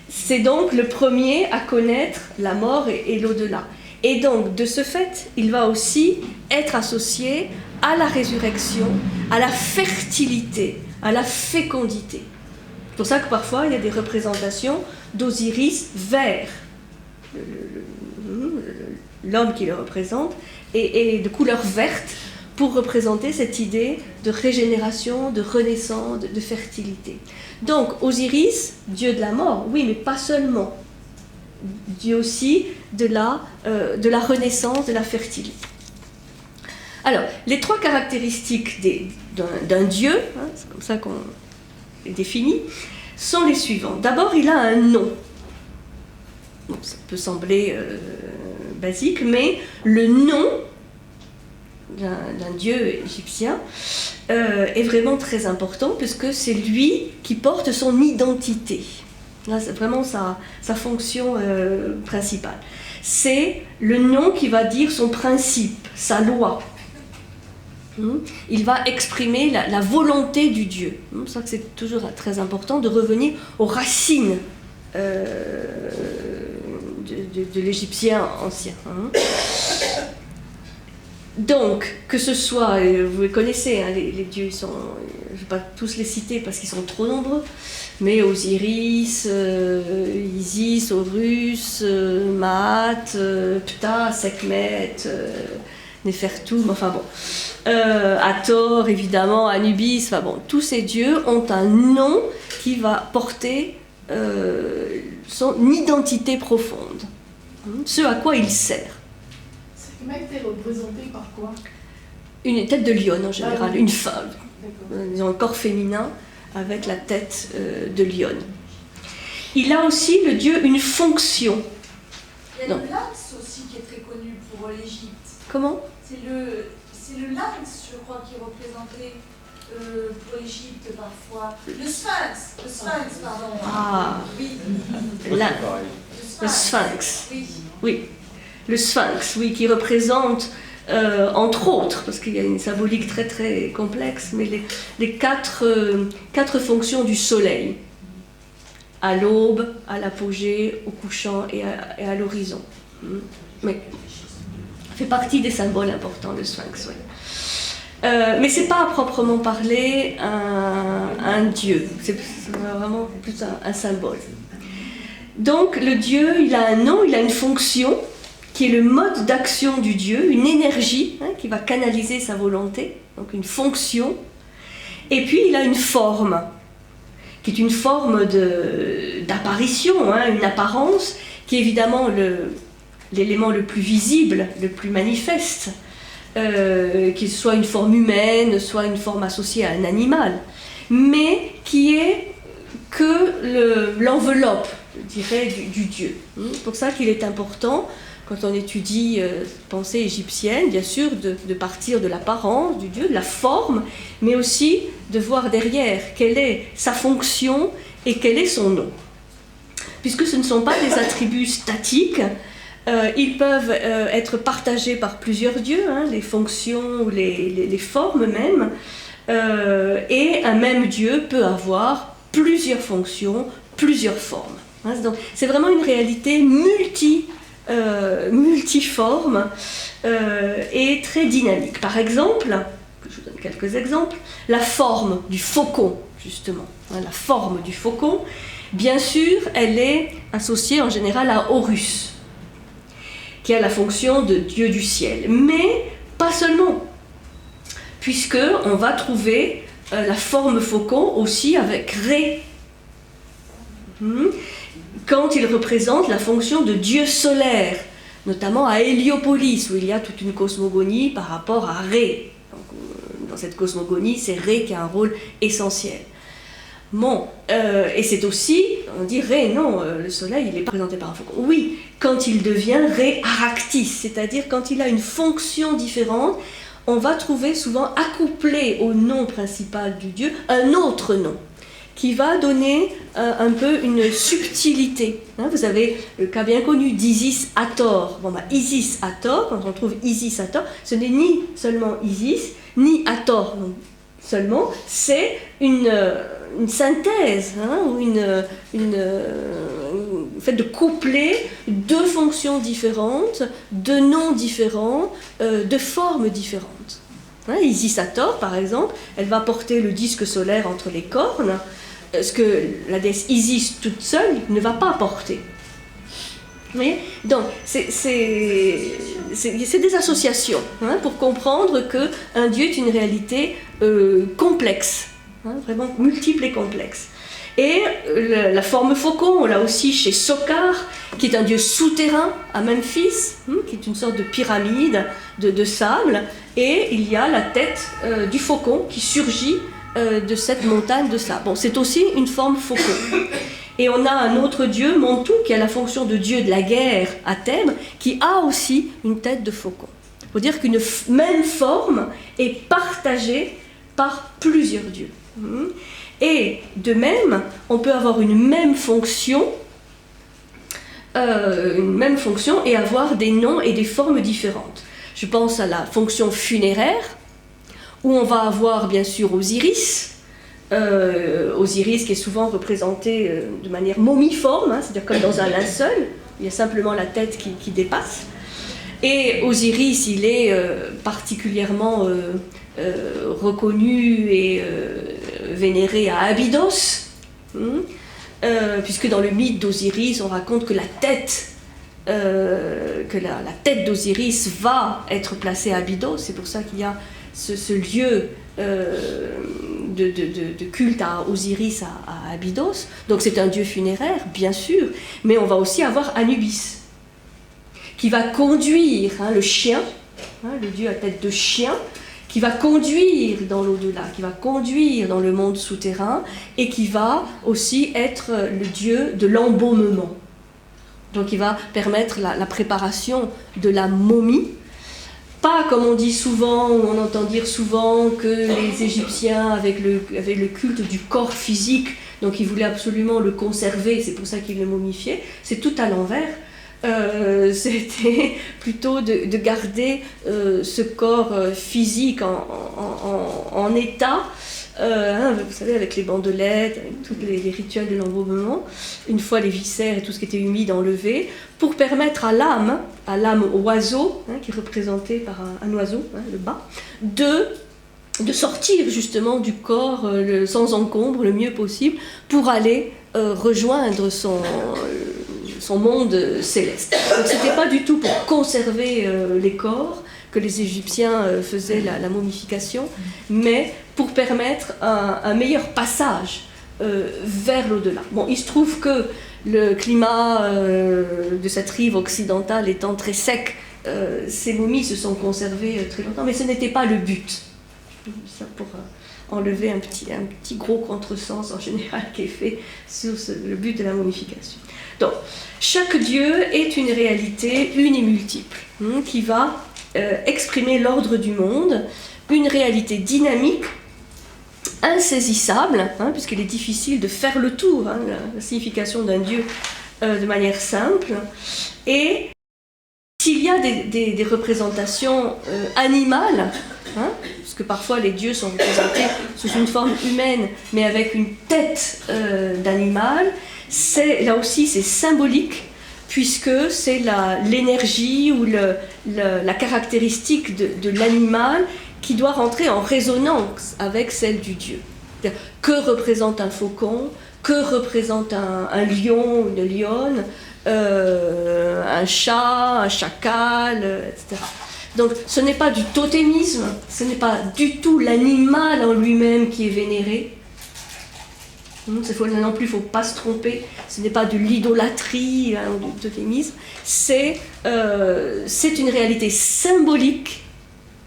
C'est donc le premier à connaître la mort et l'au-delà. Et donc, de ce fait, il va aussi être associé à la résurrection, à la fertilité, à la fécondité. C'est pour ça que parfois il y a des représentations d'Osiris vers l'homme qui le représente et de couleur verte pour représenter cette idée de régénération, de renaissance, de fertilité. Donc Osiris, dieu de la mort, oui, mais pas seulement. Dieu aussi de la renaissance, de la fertilité. Alors, les trois caractéristiques d'un dieu, hein, c'est comme ça qu'on les définit, sont les suivantes. D'abord, il a un nom. Bon, ça peut sembler basique, mais le nom d'un dieu égyptien est vraiment très important puisque c'est lui qui porte son identité. Là, c'est vraiment sa fonction principale. C'est le nom qui va dire son principe, sa loi. Il va exprimer la volonté du Dieu. C'est pour ça que c'est toujours très important de revenir aux racines de l'Égyptien ancien. Donc, que ce soit, vous les connaissez, hein, les dieux, je ne vais pas tous les citer parce qu'ils sont trop nombreux, mais Osiris, Isis, Horus, Maat, Ptah, Sekhmet, Néfertum, enfin bon, Hathor évidemment, Anubis, enfin bon, tous ces dieux ont un nom qui va porter son identité profonde, ce à quoi il sert. Sekhmet est représenté par quoi? Une tête de lionne en général, oui. une femme, disons un corps féminin avec la tête de lionne. Il a aussi, le dieu, une fonction. Il y a le lynx aussi qui est très connu pour l'Égypte. Comment? C'est le lynx, je crois, qui est représenté pour l'Égypte parfois. Le sphinx, pardon. Ah, oui. Le sphinx. Oui. Oui. Le sphinx, oui, qui représente, entre autres, parce qu'il y a une symbolique très très complexe, mais les quatre fonctions du soleil, à l'aube, à l'apogée, au couchant et à l'horizon. Mais fait partie des symboles importants, le sphinx, oui. Mais c'est pas à proprement parler un dieu, c'est vraiment plus un symbole. Donc le dieu, il a un nom, il a une fonction, qui est le mode d'action du Dieu, une énergie qui va canaliser sa volonté, donc une fonction, et puis il a une forme, qui est une forme d'apparition, une apparence, qui est évidemment l'élément le plus visible, le plus manifeste, qu'il soit une forme humaine, soit une forme associée à un animal, mais qui est que l'enveloppe, je dirais, du Dieu. C'est pour ça qu'il est important, quand on étudie pensée égyptienne, bien sûr, de partir de l'apparence du Dieu, de la forme, mais aussi de voir derrière quelle est sa fonction et quel est son nom. Puisque ce ne sont pas des attributs statiques, ils peuvent être partagés par plusieurs dieux, les fonctions ou les formes même, et un même Dieu peut avoir plusieurs fonctions, plusieurs formes. Donc, c'est vraiment une réalité multiforme et très dynamique. Par exemple, je vous donne quelques exemples, la forme du faucon, justement. La forme du faucon, bien sûr, elle est associée en général à Horus, qui a la fonction de dieu du ciel. Mais pas seulement, puisqu'on va trouver la forme faucon aussi avec Ré, quand il représente la fonction de dieu solaire, notamment à Héliopolis, où il y a toute une cosmogonie par rapport à Ré. Donc, dans cette cosmogonie, c'est Ré qui a un rôle essentiel. Bon, et c'est aussi, on dit Ré, non, le soleil, il est présenté par un faucon. Oui, quand il devient Ré Aractis, c'est-à-dire quand il a une fonction différente, on va trouver souvent accouplé au nom principal du dieu un autre nom, qui va donner un peu une subtilité. Vous avez le cas bien connu d'Isis Hathor. Bon, Isis Hathor, quand on trouve Isis Hathor, ce n'est ni seulement Isis, ni Hathor seulement, c'est une synthèse, ou le fait de coupler deux fonctions différentes, deux noms différents, de formes différentes. Isis Hathor, par exemple, elle va porter le disque solaire entre les cornes, ce que la déesse Isis toute seule ne va pas apporter. Vous voyez? Donc, c'est des associations hein, pour comprendre qu'un Dieu est une réalité complexe, hein, vraiment multiple et complexe. Et la forme faucon, on l'a aussi chez Sokar, qui est un dieu souterrain à Memphis, qui est une sorte de pyramide de sable, et il y a la tête du faucon qui surgit de cette montagne de sable. Bon, c'est aussi une forme faucon. Et on a un autre dieu, Montou, qui a la fonction de dieu de la guerre à Thèbes, qui a aussi une tête de faucon. Il faut dire qu'une même forme est partagée par plusieurs dieux. Et de même, on peut avoir une même fonction et avoir des noms et des formes différentes. Je pense à la fonction funéraire, où on va avoir bien sûr Osiris, Osiris qui est souvent représenté de manière momiforme, hein, c'est-à-dire comme dans un linceul, il y a simplement la tête qui dépasse. Et Osiris, il est particulièrement reconnu et vénéré à Abydos, puisque dans le mythe d'Osiris, on raconte que la tête d'Osiris va être placée à Abydos. C'est pour ça qu'il y a ce lieu de culte à Osiris à Abydos. Donc c'est un dieu funéraire, bien sûr, mais on va aussi avoir Anubis, qui va conduire le chien, le dieu à tête de chien, qui va conduire dans l'au-delà, qui va conduire dans le monde souterrain, et qui va aussi être le dieu de l'embaumement. Donc il va permettre la préparation de la momie. Pas comme on dit souvent, ou on entend dire souvent, que les Égyptiens avaient le culte du corps physique, donc ils voulaient absolument le conserver, c'est pour ça qu'ils le momifiaient. C'est tout à l'envers. C'était plutôt de garder ce corps physique en état, vous savez, avec les bandelettes, avec tous les rituels de l'embaumement, une fois les viscères et tout ce qui était humide enlevé, pour permettre à l'âme oiseau, qui est représentée par un oiseau, le bas, de sortir justement du corps sans encombre le mieux possible pour aller rejoindre son monde céleste. Donc c'était pas du tout pour conserver les corps que les Égyptiens faisaient la momification, mais pour permettre un meilleur passage vers l'au-delà. Bon, il se trouve que le climat de cette rive occidentale étant très sec, ces momies se sont conservées très longtemps, mais ce n'était pas le but. Ça pour enlever un petit gros contresens en général qui est fait sur le but de la momification. Donc, chaque dieu est une réalité une et multiple, qui va exprimer l'ordre du monde, une réalité dynamique, insaisissable, puisqu'il est difficile de faire le tour, la signification d'un dieu de manière simple, et s'il y a des représentations animales, parce que parfois les dieux sont représentés sous une forme humaine, mais avec une tête d'animal, là aussi c'est symbolique, puisque c'est l'énergie ou la caractéristique de l'animal qui doit rentrer en résonance avec celle du dieu. Que représente un faucon, que représente un lion, une lionne, un chat, un chacal, etc. Donc ce n'est pas du totémisme, ce n'est pas du tout l'animal en lui-même qui est vénéré. Non plus, il ne faut pas se tromper, ce n'est pas de l'idolâtrie ou du totémisme, c'est une réalité symbolique.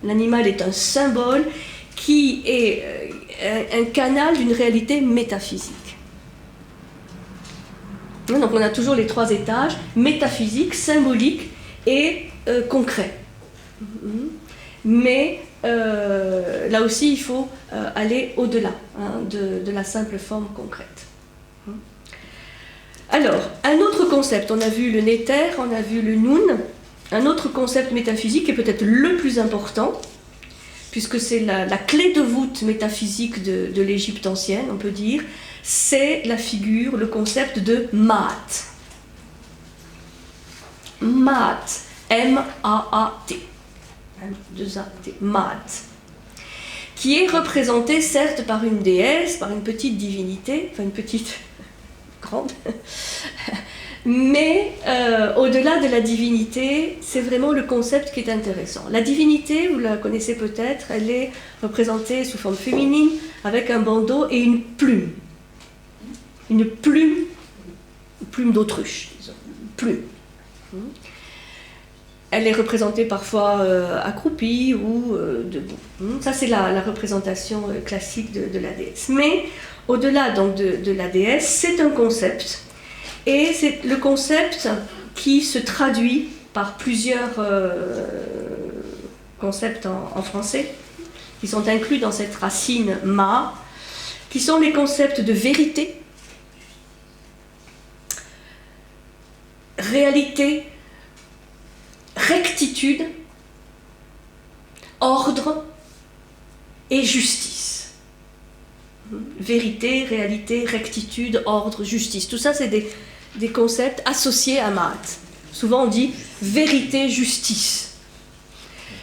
L'animal est un symbole qui est un canal d'une réalité métaphysique. Donc on a toujours les trois étages, métaphysique, symbolique et concret. Mais là aussi, il faut aller au-delà de la simple forme concrète. Alors, un autre concept, on a vu le Néter, on a vu le Noun, un autre concept métaphysique est peut-être le plus important, puisque c'est la clé de voûte métaphysique de l'Égypte ancienne, on peut dire, c'est la figure, le concept de Maat. Maat, M-A-A-T. M-2-A-T, Maat. qui est représentée certes par une déesse, par une petite divinité, enfin une petite, grande, mais au-delà de la divinité, c'est vraiment le concept qui est intéressant. La divinité, vous la connaissez peut-être, elle est représentée sous forme féminine avec un bandeau et une plume. Une plume d'autruche, disons, une plume. Elle est représentée parfois accroupie ou debout. Ça, c'est la représentation classique de la déesse. Mais au-delà donc de la déesse, c'est un concept. Et c'est le concept qui se traduit par plusieurs concepts en français, qui sont inclus dans cette racine ma, qui sont les concepts de vérité, réalité, rectitude, ordre et justice. Vérité, réalité, rectitude, ordre, justice. Tout ça, c'est des concepts associés à Maat. Souvent, on dit vérité, justice.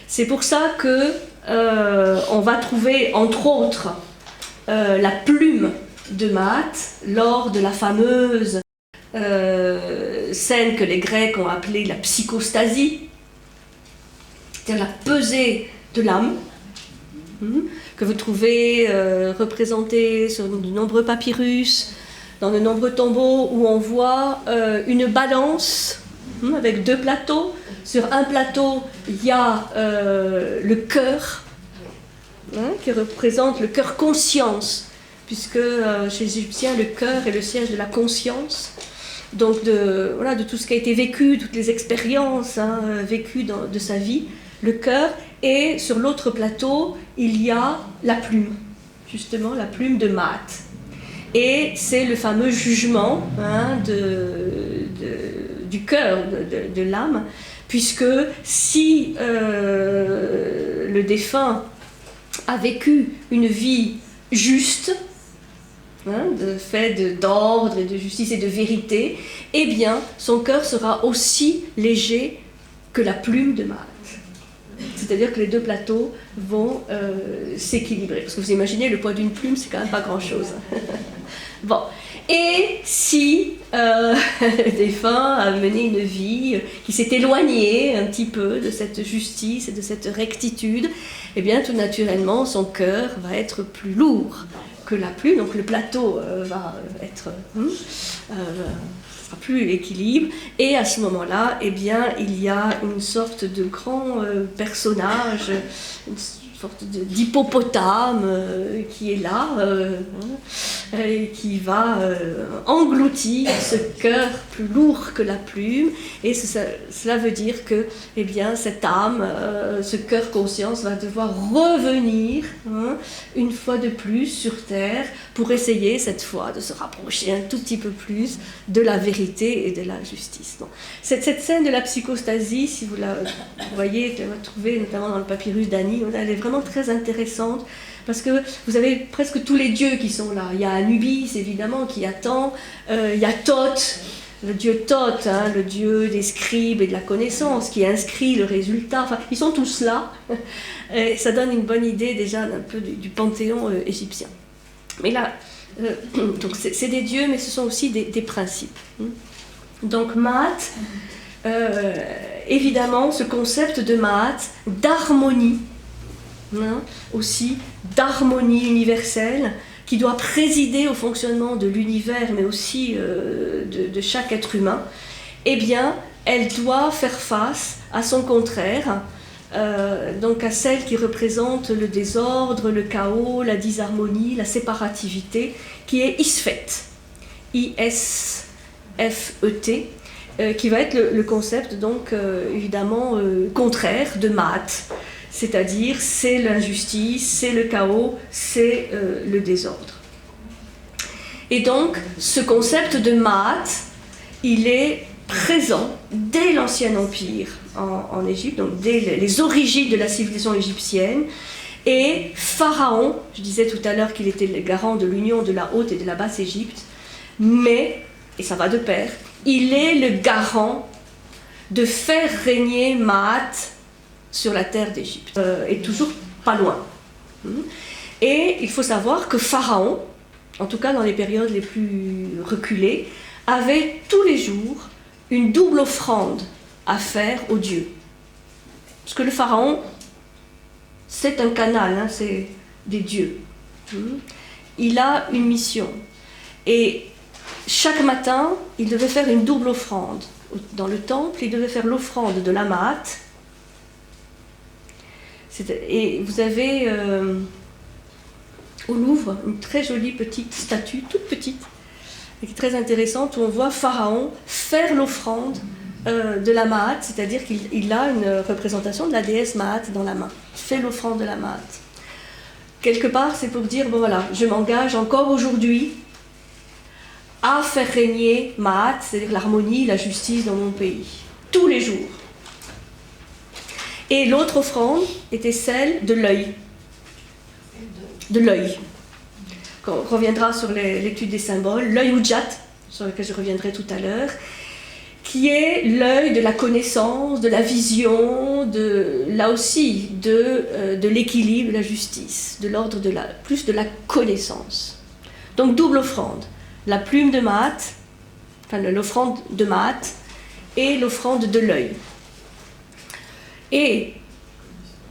C'est pour ça que on va trouver, entre autres, la plume de Maat lors de la fameuse scène que les Grecs ont appelée la psychostasie, c'est-à-dire la pesée de l'âme, que vous trouvez représentée sur de nombreux papyrus, dans de nombreux tombeaux, où on voit une balance avec deux plateaux. Sur un plateau, il y a le cœur, qui représente le cœur conscience, puisque chez les Égyptiens, le cœur est le siège de la conscience. Donc de tout ce qui a été vécu, toutes les expériences vécues de sa vie, le cœur, et sur l'autre plateau, il y a la plume, justement la plume de Maat. Et c'est le fameux jugement du cœur, de l'âme, puisque si le défunt a vécu une vie juste, de fait d'ordre et de justice et de vérité, eh bien, son cœur sera aussi léger que la plume de Maat. C'est-à-dire que les deux plateaux vont s'équilibrer. Parce que vous imaginez, le poids d'une plume, c'est quand même pas grand-chose. Bon. Et si le défunt a mené une vie qui s'est éloignée un petit peu de cette justice et de cette rectitude, eh bien, tout naturellement, son cœur va être plus lourd que la plume, donc le plateau va être sera plus équilibre, et à ce moment-là, eh bien, il y a une sorte de grand personnage, une sorte d'hippopotame qui est là, et qui va engloutir ce cœur plus lourd que la plume, et cela veut dire que, eh bien, cette âme, ce cœur conscience va devoir revenir une fois de plus sur terre pour essayer cette fois de se rapprocher un tout petit peu plus de la vérité et de la justice. Donc, cette scène de la psychostasie, si vous la voyez, vous la trouvez notamment dans le papyrus d'Ani, elle est vraiment très intéressante, parce que vous avez presque tous les dieux qui sont là. Il y a Anubis, évidemment, qui attend, il y a Thoth, le dieu Thoth, le dieu des scribes et de la connaissance, qui inscrit le résultat. Enfin, ils sont tous là, et ça donne une bonne idée déjà un peu du panthéon égyptien. Mais là, donc c'est des dieux, mais ce sont aussi des principes. Donc Maat, évidemment, ce concept de Maat, d'harmonie, aussi d'harmonie universelle, qui doit présider au fonctionnement de l'univers, mais aussi de chaque être humain, eh bien, elle doit faire face à son contraire, donc à celle qui représente le désordre, le chaos, la disharmonie, la séparativité, qui est Isfet, I-S-F-E-T, qui va être le concept, donc évidemment contraire de Maat, c'est-à-dire c'est l'injustice, c'est le chaos, c'est le désordre. Et donc ce concept de Maat, il est présent dès l'Ancien Empire en Égypte, donc dès les origines de la civilisation égyptienne. Et Pharaon, je disais tout à l'heure qu'il était le garant de l'union de la Haute et de la Basse Égypte, mais, et ça va de pair, il est le garant de faire régner Maat sur la terre d'Égypte, et toujours pas loin. Et il faut savoir que Pharaon, en tout cas dans les périodes les plus reculées, avait tous les jours une double offrande à faire aux dieux. Parce que le Pharaon, c'est un canal, hein, c'est des dieux. Il a une mission. Et chaque matin, il devait faire une double offrande. Dans le temple, il devait faire l'offrande de la Maat. Et vous avez au Louvre une très jolie petite statue, toute petite, et très intéressante, où on voit Pharaon faire l'offrande de la Maat, c'est-à-dire qu'il a une représentation de la déesse Maat dans la main. Il fait l'offrande de la Maat. Quelque part, c'est pour dire, bon voilà, je m'engage encore aujourd'hui à faire régner Maat, c'est-à-dire l'harmonie, la justice dans mon pays, tous les jours. Et l'autre offrande était celle de l'œil. De l'œil. Quand on reviendra sur l'étude des symboles, l'œil Ujjat, sur lequel je reviendrai tout à l'heure, qui est l'œil de la connaissance, de la vision, là aussi, de l'équilibre, de la justice, de l'ordre plus de la connaissance. Donc double offrande, la plume de Maat, enfin l'offrande de Maat et l'offrande de l'œil. Et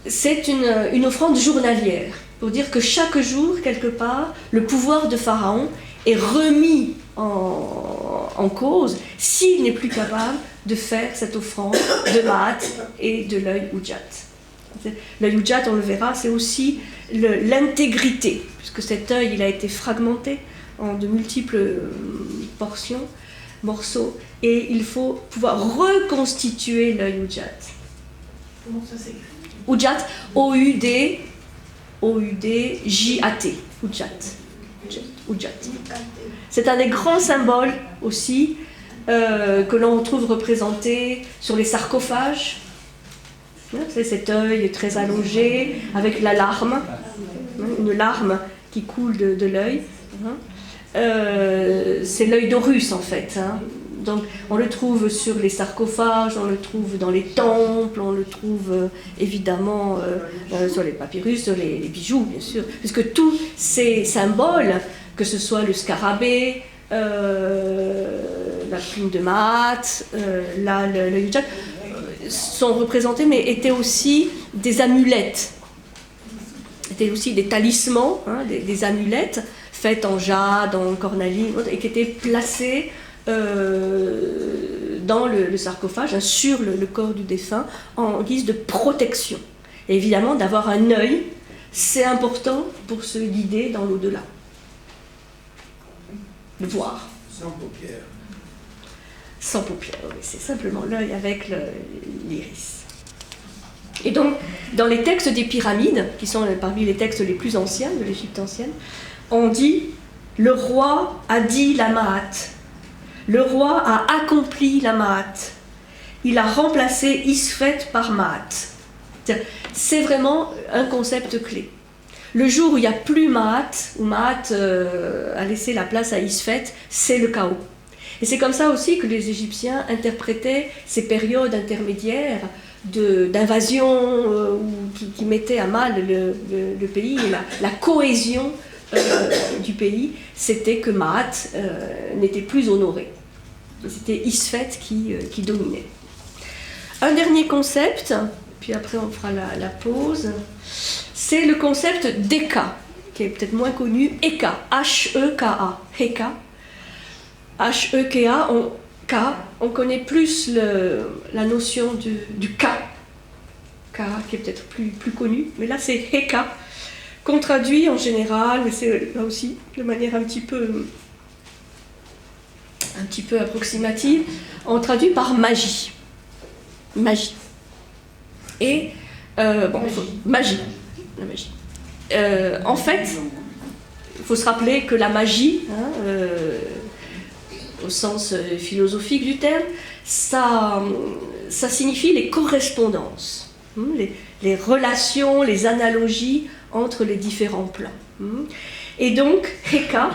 c'est une offrande journalière, pour dire que chaque jour, quelque part, le pouvoir de Pharaon est remis en cause s'il n'est plus capable de faire cette offrande de Maat et de l'œil Ujjat. L'œil Ujjat, on le verra, c'est aussi l'intégrité, puisque cet œil il a été fragmenté en de multiples morceaux, et il faut pouvoir reconstituer l'œil Ujjat. Comment ça s'écrit? Ujjat, O-U-D-J-A-T, Ujjat. C'est un des grands symboles aussi que l'on trouve représenté sur les sarcophages. C'est cet œil très allongé avec la larme, une larme qui coule de l'œil. C'est l'œil d'Horus en fait. Donc on le trouve sur les sarcophages, on le trouve dans les temples, on le trouve évidemment sur les papyrus, sur les bijoux bien sûr, puisque tous ces symboles, que ce soit le scarabée, la plume de Maat, le Ujjat, sont représentés, mais étaient aussi des amulettes, étaient aussi des talismans, des amulettes faites en jade, en cornaline, et qui étaient placées dans le sarcophage, sur le corps du défunt, en guise de protection. Et évidemment, d'avoir un œil, c'est important pour se guider dans l'au-delà. De voir. Sans paupières. Sans paupières, oui, c'est simplement l'œil avec l'iris. Et donc, dans les textes des pyramides, qui sont parmi les textes les plus anciens de l'Égypte ancienne, on dit « Le roi a dit la Maat ». Le roi a accompli la Maat. Il a remplacé Isfet par Maat. C'est vraiment un concept clé. Le jour où il n'y a plus Maat, où Maat a laissé la place à Isfet, c'est le chaos. Et c'est comme ça aussi que les Égyptiens interprétaient ces périodes intermédiaires d'invasion qui mettaient à mal le pays et la cohésion du pays, c'était que Maat n'était plus honoré. C'était Isfet qui dominait. Un dernier concept, puis après on fera la pause, c'est le concept d'Eka, qui est peut-être moins connu, Eka, H-E-K-A, Eka. H-E-K-A, on connaît plus la notion du Ka, qui est peut-être plus connu, mais là c'est Eka, qu'on traduit en général, mais c'est là aussi de manière un petit peu approximative, on traduit par magie. Magie. Et, magie. La magie. En fait, il faut se rappeler que la magie, au sens philosophique du terme, ça signifie les correspondances, les relations, les analogies entre les différents plans. Et donc, Heka,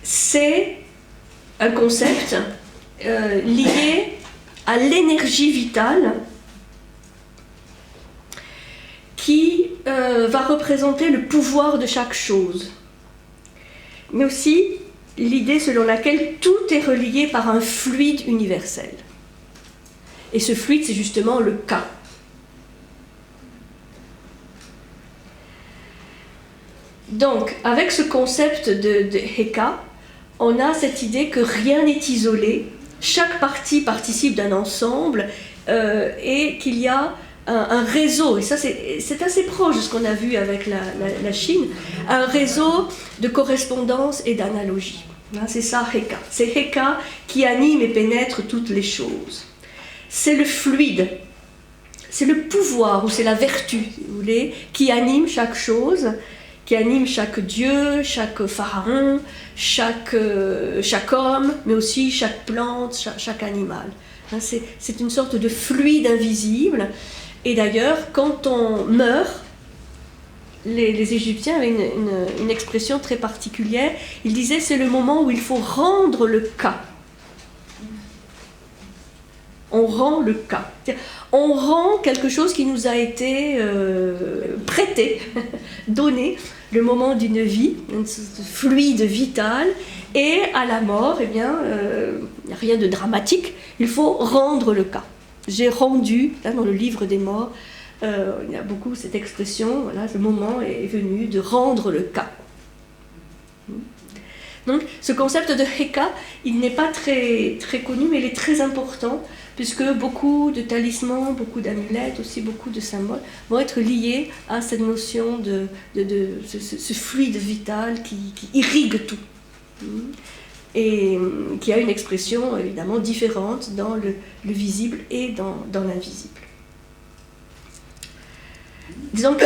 c'est un concept lié à l'énergie vitale qui va représenter le pouvoir de chaque chose, mais aussi l'idée selon laquelle tout est relié par un fluide universel. Et ce fluide, c'est justement le Ka. Donc, avec ce concept de Heka, on a cette idée que rien n'est isolé, chaque partie participe d'un ensemble et qu'il y a un réseau, et ça c'est assez proche de ce qu'on a vu avec la Chine, un réseau de correspondance et d'analogie. C'est ça Heka. C'est Heka qui anime et pénètre toutes les choses. C'est le fluide, c'est le pouvoir ou c'est la vertu, si vous voulez, qui anime chaque chose, qui anime chaque dieu, chaque pharaon, chaque homme, mais aussi chaque plante, chaque animal. C'est une sorte de fluide invisible. Et d'ailleurs, quand on meurt, les Égyptiens avaient une expression très particulière. Ils disaient c'est le moment où il faut rendre le Ka. On rend le Ka. On rend quelque chose qui nous a été prêté, donné, le moment d'une vie, une sorte de fluide vital, et à la mort, eh bien, il n'y a rien de dramatique, il faut rendre le Ka. J'ai rendu, là dans le livre des morts, il y a beaucoup cette expression, voilà, le moment est venu de rendre le Ka. Donc ce concept de Heka, il n'est pas très, très connu, mais il est très important, puisque beaucoup de talismans, beaucoup d'amulettes, aussi beaucoup de symboles vont être liés à cette notion de ce fluide vital qui irrigue tout. Et qui a une expression évidemment différente dans le visible et dans l'invisible. Disons que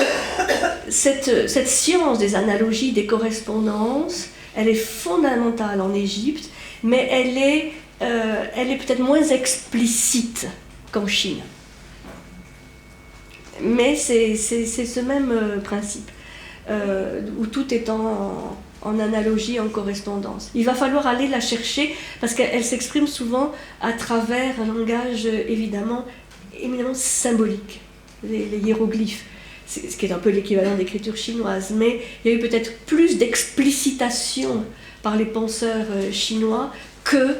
cette science des analogies, des correspondances, elle est fondamentale en Égypte, mais elle est peut-être moins explicite qu'en Chine. Mais c'est ce même principe, où tout est en analogie, en correspondance. Il va falloir aller la chercher parce qu'elle s'exprime souvent à travers un langage évidemment éminemment symbolique, les hiéroglyphes, ce qui est un peu l'équivalent d'écriture chinoise, mais il y a eu peut-être plus d'explicitation par les penseurs chinois que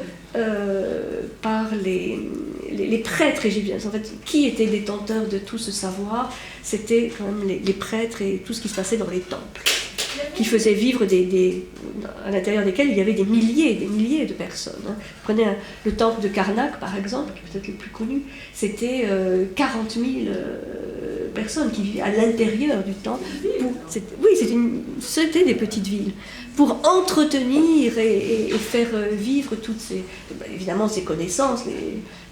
par les prêtres égyptiens. En fait, qui était détenteur de tout ce savoir? C'était quand même les prêtres et tout ce qui se passait dans les temples, qui faisaient vivre à l'intérieur desquels il y avait des milliers de personnes. Prenez le temple de Karnak, par exemple, qui est peut-être le plus connu, c'était 40 000 personnes qui vivaient à l'intérieur du temple. C'était des petites villes. Pour entretenir et faire vivre toutes évidemment ces connaissances,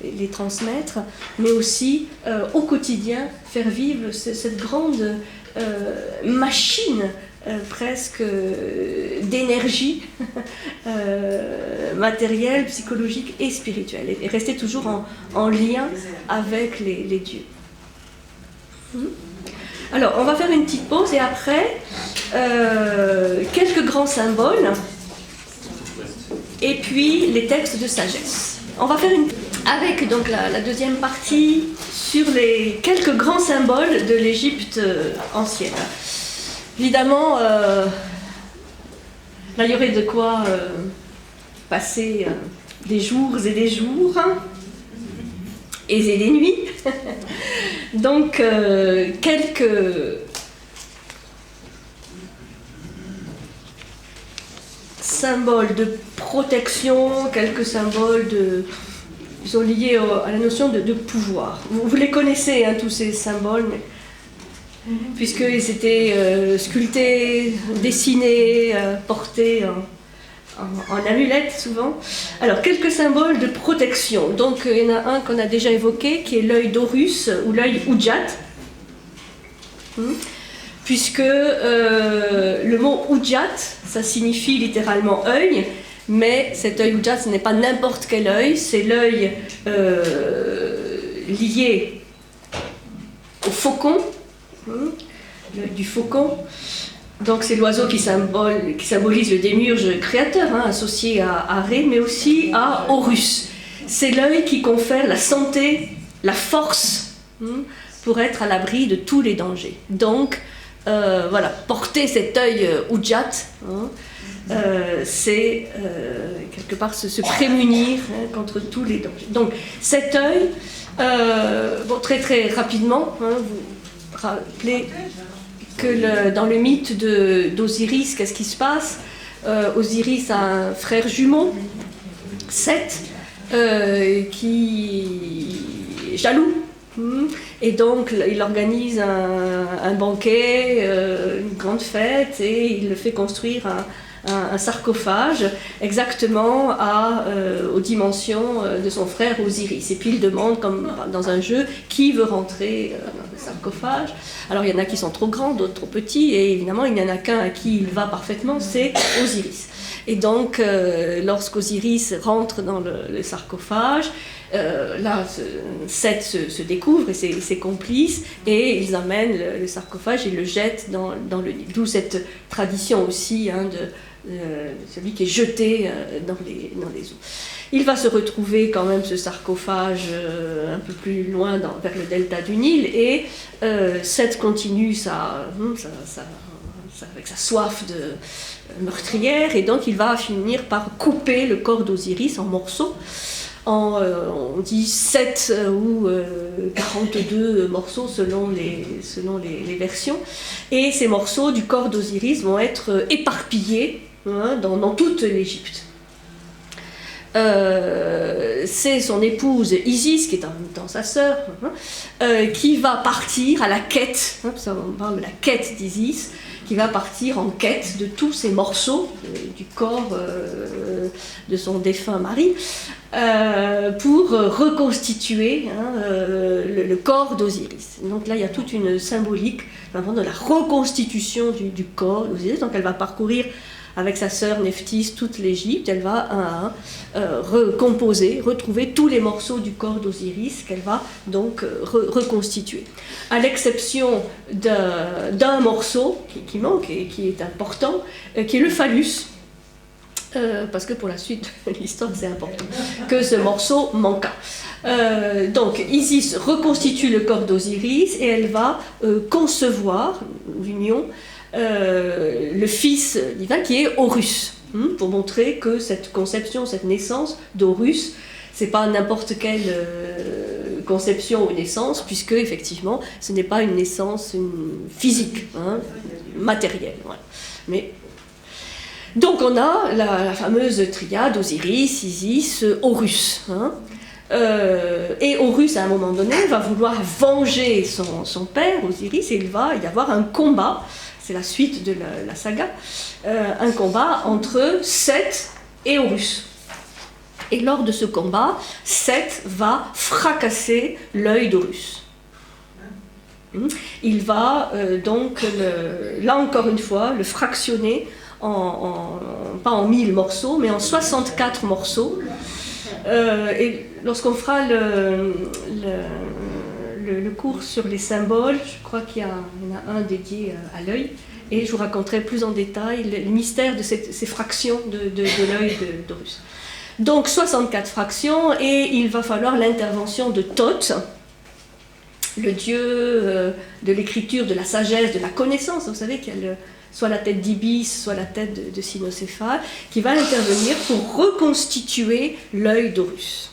les transmettre, mais aussi au quotidien faire vivre cette grande machine presque d'énergie matérielle, psychologique et spirituelle, et rester toujours en lien avec les dieux. Alors, on va faire une petite pause et après, quelques grands symboles et puis les textes de sagesse. On va faire avec donc la deuxième partie sur les quelques grands symboles de l'Égypte ancienne. Évidemment, là il y aurait de quoi passer des jours et des jours et des nuits. Donc quelques symboles de protection, quelques symboles qui sont liés à la notion de pouvoir. Vous les connaissez, hein, tous ces symboles, mais puisqu'ils étaient sculptés, dessinés, portés en amulettes souvent. Alors, quelques symboles de protection. Donc, il y en a un qu'on a déjà évoqué, qui est l'œil d'Horus, ou l'œil Udjat, puisque le mot Udjat, ça signifie littéralement œil, mais cet œil Udjat, ce n'est pas n'importe quel œil, c'est l'œil lié au faucon, l'œil du faucon. Donc c'est l'oiseau qui symbolise le démiurge créateur, hein, associé à Ré, mais aussi à Horus. C'est l'œil qui confère la santé, la force, pour être à l'abri de tous les dangers. Donc, voilà, porter cet œil Ujjat, hein, c'est quelque part se prémunir contre tous les dangers. Donc cet œil, bon, très très rapidement, hein, vous rappelez que dans le mythe d'Osiris, qu'est-ce qui se passe? Osiris a un frère jumeau, Seth, qui est jaloux. Et donc il organise un banquet, une grande fête, et il le fait construire un sarcophage exactement aux dimensions de son frère Osiris. Et puis il demande, comme dans un jeu, qui veut rentrer dans le sarcophage. Alors il y en a qui sont trop grands, d'autres trop petits, et évidemment il n'y en a qu'un à qui il va parfaitement, c'est Osiris. Et donc lorsqu'Osiris rentre dans le sarcophage, là, Seth se découvre et ses complices, et ils amènent le sarcophage et le jettent dans le Nil. D'où cette tradition aussi, hein, de celui qui est jeté dans les eaux. Il va se retrouver quand même, ce sarcophage, un peu plus loin vers le delta du Nil, et Seth continue avec sa soif de meurtrière, et donc il va finir par couper le corps d'Osiris en morceaux. On dit 7 ou 42 morceaux selon les versions. Et ces morceaux du corps d'Osiris vont être éparpillés, hein, dans toute l'Égypte. C'est son épouse Isis, qui est en même temps sa sœur, qui va partir à la quête, hein, ça on parle de la quête d'Isis, qui va partir en quête de tous ces morceaux du corps de son défunt mari, pour reconstituer, hein, le corps d'Osiris. Donc là, il y a toute une symbolique vraiment de la reconstitution du corps d'Osiris. Donc elle va parcourir avec sa sœur Nephthys toute l'Égypte. Elle va un à un recomposer, retrouver tous les morceaux du corps d'Osiris qu'elle va donc reconstituer. À l'exception d'un morceau qui manque et qui est important, qui est le phallus. Parce que pour la suite de l'histoire, c'est important que ce morceau manqua. Donc Isis reconstitue le corps d'Osiris et elle va concevoir l'union, le fils divin qui est Horus, pour montrer que cette conception, cette naissance d'Horus, c'est pas n'importe quelle conception ou naissance, puisque effectivement ce n'est pas une naissance physique, hein, matérielle. Voilà. Mais donc on a la fameuse triade Osiris, Isis, Horus. Hein. Et Horus, à un moment donné, va vouloir venger son père, Osiris, et il va y avoir un combat, c'est la suite de la saga, un combat entre Seth et Horus. Et lors de ce combat, Seth va fracasser l'œil d'Horus. Il va donc, là encore une fois, le fractionner pas en 1000 morceaux, mais en 64 morceaux. Et lorsqu'on fera le cours sur les symboles, je crois qu'il y en a un dédié à l'œil, et je vous raconterai plus en détail le mystère de ces fractions de l'œil d'Horus. Donc 64 fractions, et il va falloir l'intervention de Thoth, le dieu de l'écriture, de la sagesse, de la connaissance. Vous savez qu'il y a soit la tête d'Ibis, soit la tête de Cynocéphale, qui va intervenir pour reconstituer l'œil d'Horus.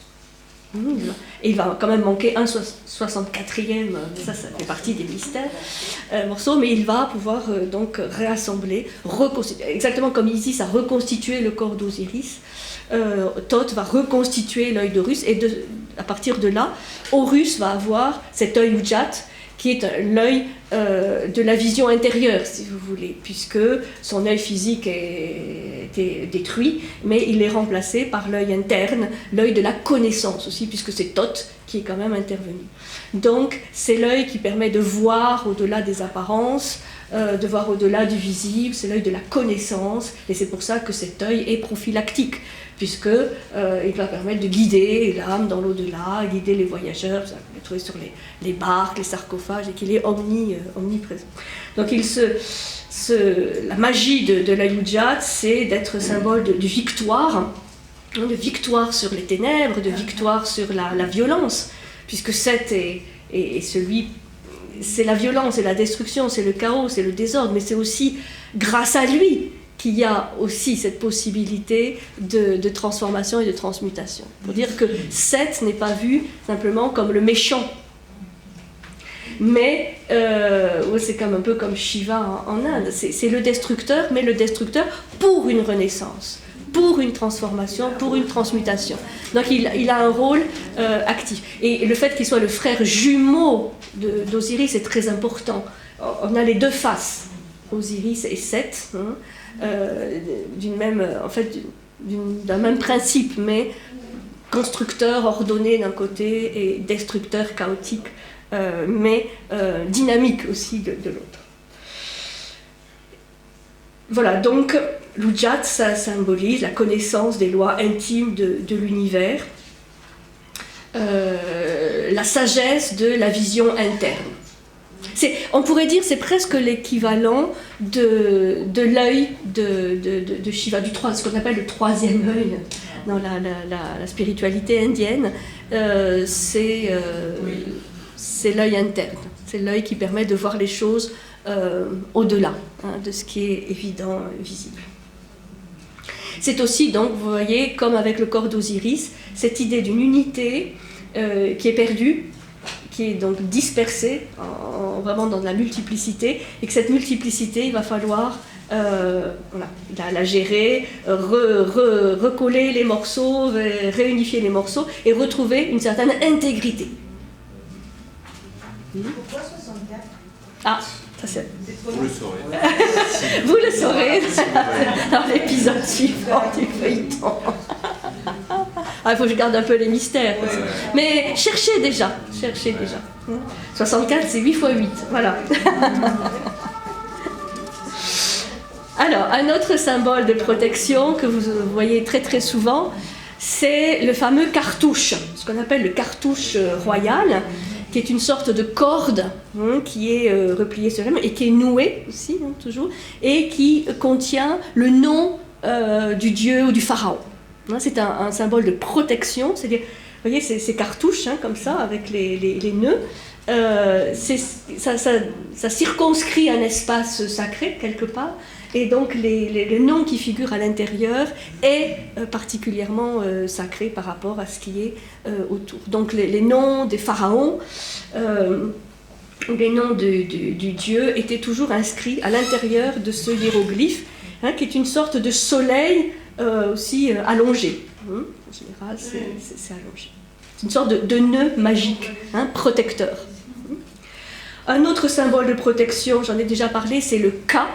Et il va quand même manquer un 64e, ça fait partie des mystères, morceau, mais il va pouvoir donc réassembler, exactement comme Isis a reconstitué le corps d'Osiris, Thoth va reconstituer l'œil d'Horus, et à partir de là, Horus va avoir cet œil Ujjat, qui est l'œil de la vision intérieure, si vous voulez, puisque son œil physique était détruit, mais il est remplacé par l'œil interne, l'œil de la connaissance aussi, puisque c'est Thoth qui est quand même intervenu. Donc c'est l'œil qui permet de voir au-delà des apparences, de voir au-delà du visible, c'est l'œil de la connaissance, et c'est pour ça que cet œil est prophylactique, puisqu'il va permettre de guider l'âme dans l'au-delà, guider les voyageurs, vous allez le trouver sur les barques, les sarcophages, et qu'il est omniprésent. Donc la magie de l'œil Ujjat, c'est d'être symbole de victoire, de victoire sur les ténèbres, de victoire sur la violence, puisque Seth est celui c'est la violence, c'est la destruction, c'est le chaos, c'est le désordre, mais c'est aussi grâce à lui qu'il y a aussi cette possibilité de transformation et de transmutation. Pour dire que Seth n'est pas vu simplement comme le méchant, mais c'est comme un peu comme Shiva en Inde, c'est le destructeur, mais le destructeur pour une renaissance, pour une transformation, pour une transmutation. Donc il a un rôle actif. Et le fait qu'il soit le frère jumeau d'Osiris est très important. On a les deux faces, Osiris et Seth, d'un même principe, mais constructeur ordonné d'un côté et destructeur chaotique, mais dynamique aussi de l'autre. Voilà, donc l'Ujat, ça symbolise la connaissance des lois intimes de l'univers, la sagesse de la vision interne. On pourrait dire c'est presque l'équivalent de l'œil de Shiva, ce qu'on appelle le troisième œil dans la spiritualité indienne. C'est l'œil interne, c'est l'œil qui permet de voir les choses au-delà de ce qui est évident, visible. C'est aussi, donc, vous voyez, comme avec le corps d'Osiris, cette idée d'une unité qui est perdue, qui est donc dispersée, vraiment dans la multiplicité, et que cette multiplicité, il va falloir la gérer, recoller les morceaux, réunifier les morceaux, et retrouver une certaine intégrité. Pourquoi 64 ? Ah, ça c'est... Vous le saurez. Vous le saurez dans l'épisode suivant du feuilleton. Il faut que je garde un peu les mystères. Aussi. Mais cherchez déjà. 64, c'est 8 x 8. Voilà. Alors, un autre symbole de protection que vous voyez très très souvent, c'est le fameux cartouche, ce qu'on appelle le cartouche royal, qui est une sorte de corde qui est repliée sur elle-même et qui est nouée aussi, toujours, et qui contient le nom du dieu ou du pharaon. C'est un symbole de protection, c'est-à-dire, vous voyez, ces cartouches, comme ça, avec les nœuds, ça circonscrit un espace sacré, quelque part, et donc les noms qui figurent à l'intérieur est particulièrement sacré par rapport à ce qui est autour. Donc les noms des pharaons, les noms du dieu étaient toujours inscrits à l'intérieur de ce hiéroglyphe, qui est une sorte de soleil aussi allongé. En général, c'est allongé. C'est une sorte de nœud magique, protecteur. Un autre symbole de protection, j'en ai déjà parlé, c'est le Ka.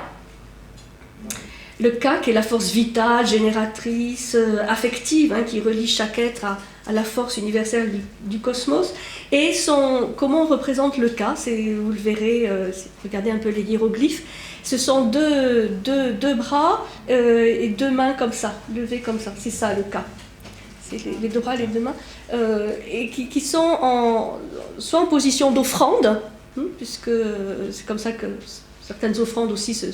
Le Ka, qui est la force vitale, génératrice, affective, qui relie chaque être à la force universelle du cosmos. Et comment on représente le Ka, vous le verrez, regardez un peu les hiéroglyphes, ce sont deux bras et deux mains comme ça, levées comme ça, c'est ça le Ka. C'est les deux bras, les deux mains, et qui sont soit en position d'offrande, puisque c'est comme ça que certaines offrandes aussi se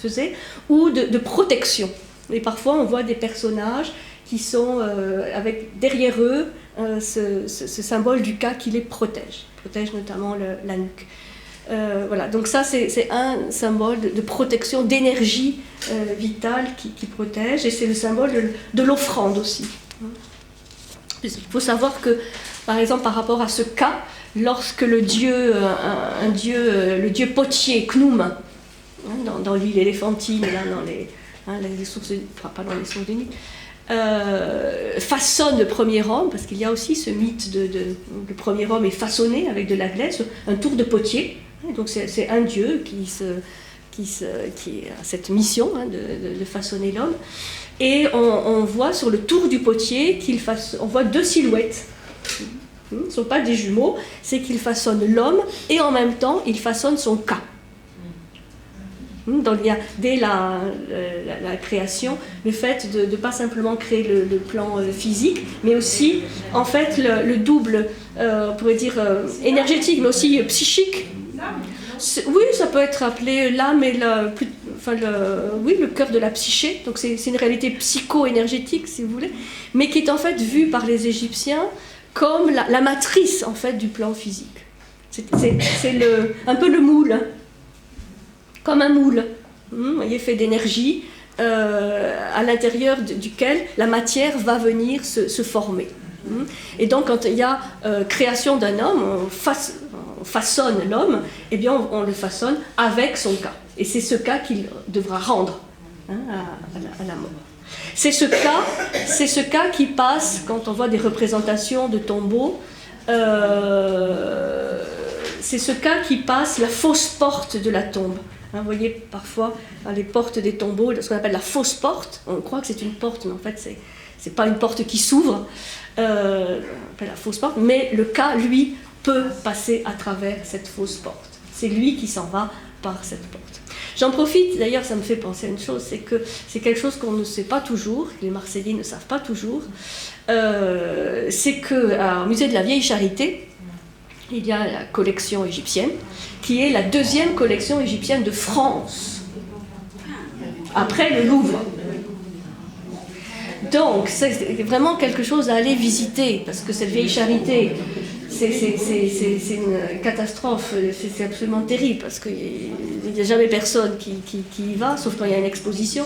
faisaient, ou de protection. Et parfois on voit des personnages qui sont avec derrière eux ce symbole du Ka qui les protège notamment la nuque. Voilà, donc ça c'est un symbole de protection, d'énergie vitale qui protège, et c'est le symbole de l'offrande aussi. Il faut savoir que, par exemple, par rapport à ce Ka, lorsque le dieu potier, Khnum, dans l'huile éléphantine, là, dans les sources, pas dans les sources du Nil, façonne le premier homme, parce qu'il y a aussi ce mythe le premier homme est façonné avec de la glaise, un tour de potier. Donc c'est un dieu qui a cette mission de façonner l'homme. Et on voit sur le tour du potier on voit deux silhouettes. Ce ne sont pas des jumeaux, c'est qu'il façonne l'homme et en même temps il façonne son Ka. Donc il y a dès la création le fait de ne pas simplement créer le plan physique, mais aussi en fait le double, on pourrait dire énergétique, mais aussi psychique. Oui, ça peut être appelé l'âme et le cœur de la psyché, donc c'est une réalité psycho-énergétique si vous voulez, mais qui est en fait vue par les Égyptiens comme la matrice en fait du plan physique. C'est un peu le moule, hein. Comme un moule, vous voyez, fait d'énergie, à l'intérieur duquel la matière va venir se former. Et donc quand il y a création d'un homme, on façonne l'homme, et bien on le façonne avec son cas. Et c'est ce cas qu'il devra rendre, hein, à la mort. C'est ce cas qui passe, quand on voit des représentations de tombeaux, c'est ce cas qui passe la fausse porte de la tombe. Hein, vous voyez parfois dans les portes des tombeaux, ce qu'on appelle la fausse porte. On croit que c'est une porte, mais en fait c'est pas une porte qui s'ouvre. On appelle la fausse porte, mais le cas, lui, peut passer à travers cette fausse porte. C'est lui qui s'en va par cette porte. J'en profite, d'ailleurs, ça me fait penser à une chose, c'est que c'est quelque chose qu'on ne sait pas toujours, que les Marseillais ne savent pas toujours, c'est qu'au musée de la Vieille Charité, il y a la collection égyptienne, qui est la deuxième collection égyptienne de France, après le Louvre. Donc, c'est vraiment quelque chose à aller visiter, parce que cette Vieille Charité, c'est une catastrophe, c'est absolument terrible, parce qu'il n'y a jamais personne qui y va, sauf quand il y a une exposition.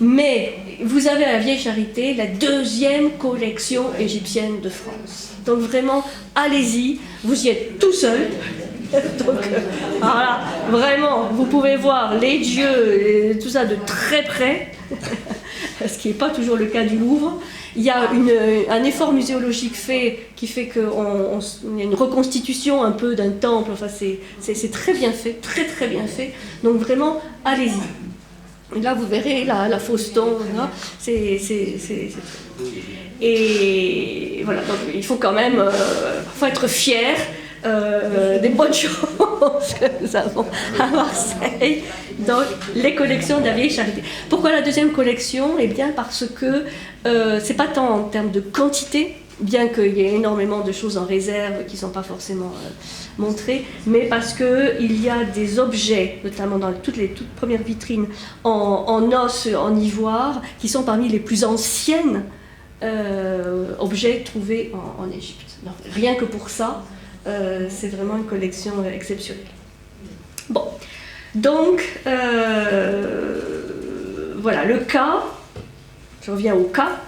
Mais vous avez à la Vieille Charité la deuxième collection égyptienne de France. Donc vraiment, allez-y, vous y êtes tout seul. Donc, voilà, vraiment, vous pouvez voir les dieux, et tout ça de très près, ce qui n'est pas toujours le cas du Louvre. Il y a un effort muséologique qui fait qu'il y a une reconstitution un peu d'un temple. Enfin, c'est très bien fait, très très bien fait. Donc vraiment, allez-y. Et là, vous verrez la fausse tombe. Et voilà, donc il faut quand même parfois être fier des bonnes choses que nous avons à Marseille, donc les collections de la Vieille Charité. Pourquoi la deuxième collection? Eh bien parce que c'est pas tant en termes de quantité, bien qu'il y ait énormément de choses en réserve qui ne sont pas forcément montrées, mais parce qu'il y a des objets, notamment dans toutes premières vitrines, en os, en ivoire, qui sont parmi les plus anciennes objets trouvés en Égypte. Donc, rien que pour ça, c'est vraiment une collection exceptionnelle. Bon, donc, voilà, le cas, je reviens au cas,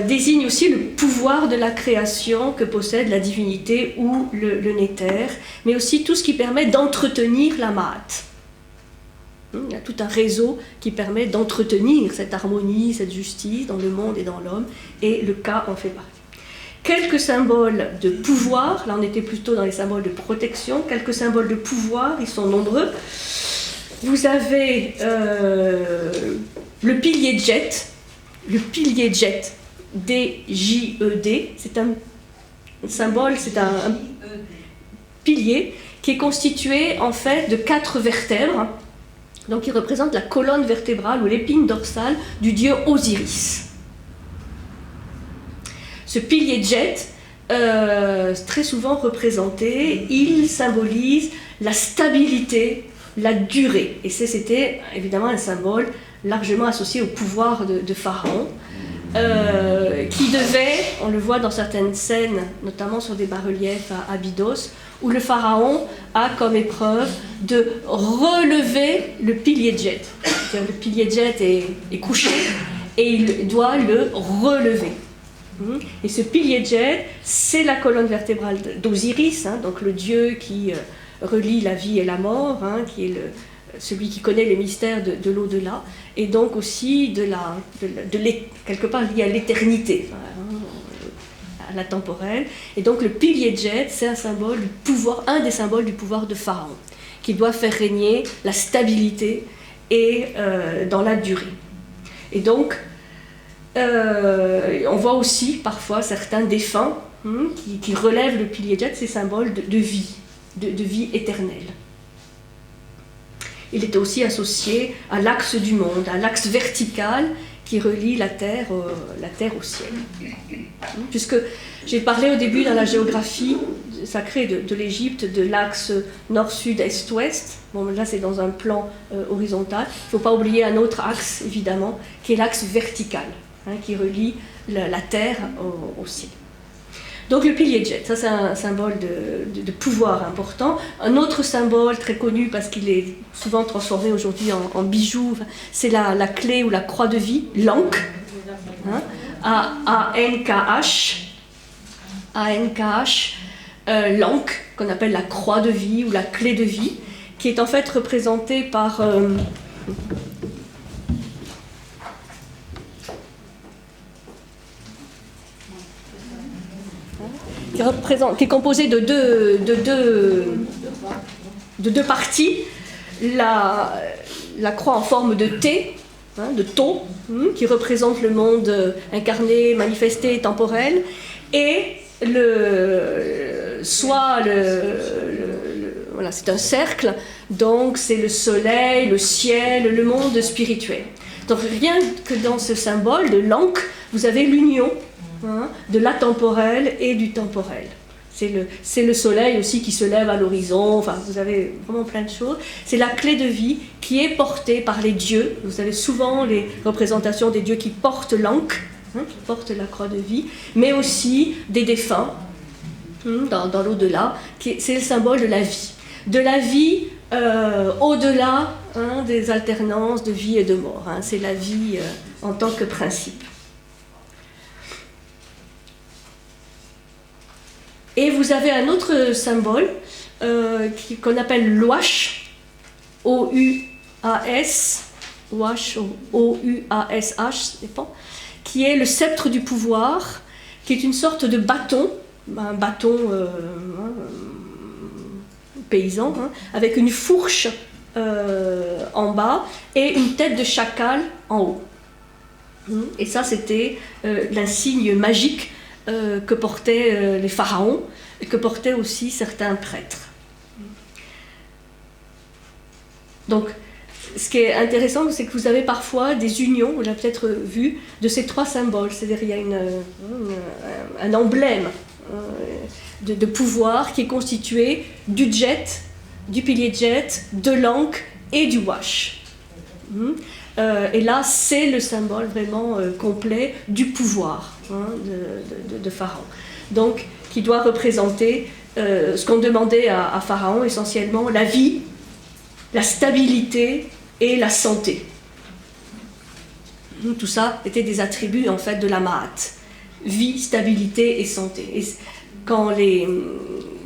désigne aussi le pouvoir de la création que possède la divinité ou le néther, mais aussi tout ce qui permet d'entretenir la Ma'at. Il y a tout un réseau qui permet d'entretenir cette harmonie, cette justice dans le monde et dans l'homme, et le cas en fait partie. Quelques symboles de pouvoir, là on était plutôt dans les symboles de protection, quelques symboles de pouvoir, ils sont nombreux. Vous avez le pilier jet, D-J-E-D, c'est un symbole, c'est un pilier qui est constitué en fait de 4 vertèbres, donc il représente la colonne vertébrale ou l'épine dorsale du dieu Osiris. Ce pilier jet, très souvent représenté, il symbolise la stabilité, la durée. Et c'était évidemment un symbole largement associé au pouvoir de Pharaon, qui devait, on le voit dans certaines scènes, notamment sur des bas-reliefs à Abydos, où le Pharaon a comme épreuve de relever le pilier jet. C'est-à-dire le pilier jet est couché et il doit le relever. Et ce pilier jet, c'est la colonne vertébrale d'Osiris, hein, donc le dieu qui relie la vie et la mort, hein, qui est celui qui connaît les mystères de l'au-delà, et donc aussi quelque part lié à l'éternité, hein, à la temporelle. Et donc le pilier jet, c'est un symbole du pouvoir, un des symboles du pouvoir de Pharaon, qui doit faire régner la stabilité et dans la durée. Et donc on voit aussi parfois certains défunts qui relèvent le pilier jet, ces symboles de vie, de vie éternelle. Il est aussi associé à l'axe du monde, à l'axe vertical qui relie la terre au ciel. Puisque j'ai parlé au début dans la géographie sacrée de l'Égypte de l'axe nord-sud, est-ouest. Bon, là c'est dans un plan horizontal. Il ne faut pas oublier un autre axe, évidemment, qui est l'axe vertical, hein, qui relie la terre au ciel. Donc le pilier de jade, ça c'est un symbole de pouvoir important. Un autre symbole très connu parce qu'il est souvent transformé aujourd'hui en bijou, c'est la clé ou la croix de vie, l'Ankh, hein, A-N-K-H, l'Ankh, qu'on appelle la croix de vie ou la clé de vie, qui est en fait représentée par... qui est composé de deux parties. La croix en forme de T, hein, de tau, qui représente le monde incarné, manifesté, temporel, et voilà, c'est un cercle, donc c'est le soleil, le ciel, le monde spirituel. Donc rien que dans ce symbole de l'Ankh, vous avez l'union, hein, de l'atemporel et du temporel. C'est le soleil aussi qui se lève à l'horizon, enfin vous avez vraiment plein de choses. C'est la clé de vie qui est portée par les dieux. Vous avez souvent les représentations des dieux qui portent l'Ankh, hein, qui portent la croix de vie, mais aussi des défunts, dans l'au-delà, c'est le symbole de la vie. De la vie au-delà, hein, des alternances de vie et de mort. Hein, c'est la vie en tant que principe. Et vous avez un autre symbole qu'on appelle l'Ouash, O-U-A-S, Ouash, O-U-A-S-H, ça dépend, qui est le sceptre du pouvoir, qui est une sorte de bâton, un bâton paysan, hein, avec une fourche en bas et une tête de chacal en haut. Et ça, c'était l'insigne magique que portaient les pharaons et que portaient aussi certains prêtres. Donc, ce qui est intéressant, c'est que vous avez parfois des unions, vous l'avez peut-être vu, de ces trois symboles. C'est-à-dire qu'il y a un emblème de pouvoir qui est constitué du jet, du pilier de jet, de l'Ankh et du Ouash. Et là, c'est le symbole vraiment complet du pouvoir, hein, de Pharaon. Donc, qui doit représenter ce qu'on demandait à Pharaon, essentiellement la vie, la stabilité et la santé. Tout ça était des attributs en fait de la Ma'at. Vie, stabilité et santé. Et quand les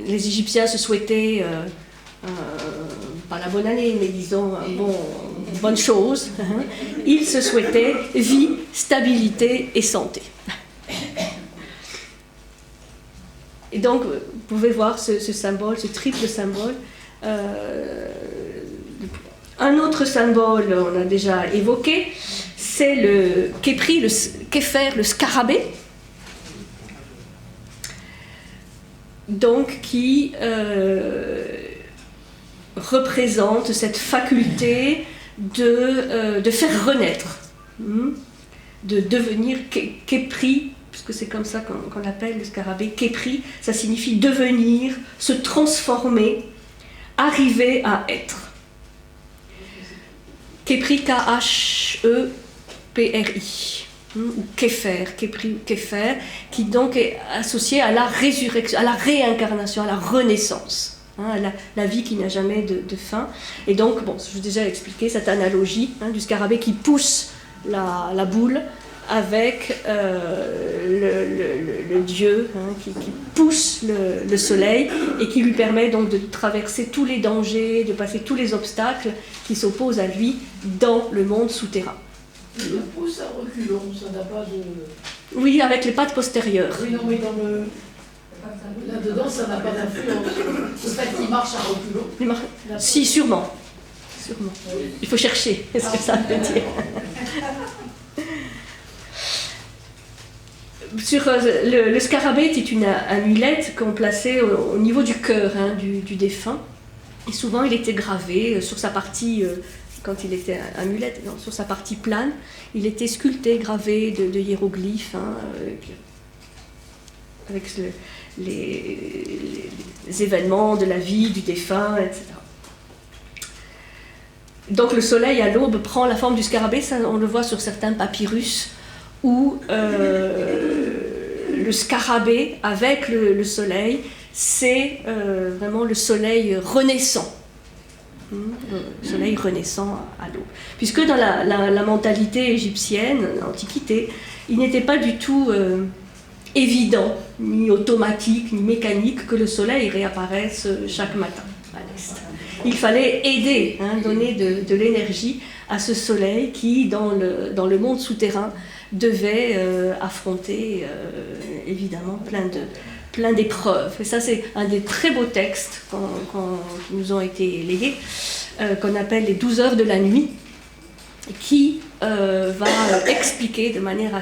Égyptiens se souhaitaient, pas la bonne année, mais disons bonne chose, hein, ils se souhaitaient vie, stabilité et santé. Et donc, vous pouvez voir ce symbole, ce triple symbole. Un autre symbole, on a déjà évoqué, c'est le képri, le kéfer, le scarabée, donc qui représente cette faculté de faire renaître, de devenir képri, puisque c'est comme ça qu'on l'appelle le scarabée, képri, ça signifie devenir, se transformer, arriver à être. Képri, K-H-E-P-R-I, ou Kéfer, Képri ou Kéfer, qui donc est associé à la résurrection, à la réincarnation, à la renaissance, hein, à la vie qui n'a jamais de fin. Et donc, bon, je vous ai déjà expliqué cette analogie, hein, du scarabée qui pousse la boule avec le dieu, hein, qui pousse le soleil et qui lui permet donc de traverser tous les dangers, de passer tous les obstacles qui s'opposent à lui dans le monde souterrain. Il le pousse à reculons, ça n'a pas de... Oui, avec les pattes postérieures. Oui, non, mais dans le... Là-dedans, ça n'a pas d'influence. Le fait qu'il marche à reculons... Si, sûrement. Sûrement. Il faut chercher ce que ça veut dire. Sur le scarabée était une amulette qu'on plaçait au niveau du cœur, hein, du défunt. Et souvent, il était gravé sur sa partie... quand il était amulette, non, sur sa partie plane, il était sculpté, gravé de hiéroglyphes, hein, avec les événements de la vie du défunt, etc. Donc le soleil à l'aube prend la forme du scarabée, ça on le voit sur certains papyrus, où le le scarabée avec le soleil, c'est vraiment le soleil renaissant. Le soleil renaissant à l'aube. Puisque dans la mentalité égyptienne, l'Antiquité, il n'était pas du tout évident, ni automatique, ni mécanique, que le soleil réapparaisse chaque matin à l'est. Il fallait aider, donner de l'énergie à ce soleil qui, dans le monde souterrain, devait affronter évidemment plein d'épreuves. Et ça, c'est un des très beaux textes qui nous ont été légués, qu'on appelle les 12 heures de la nuit, qui va expliquer de manière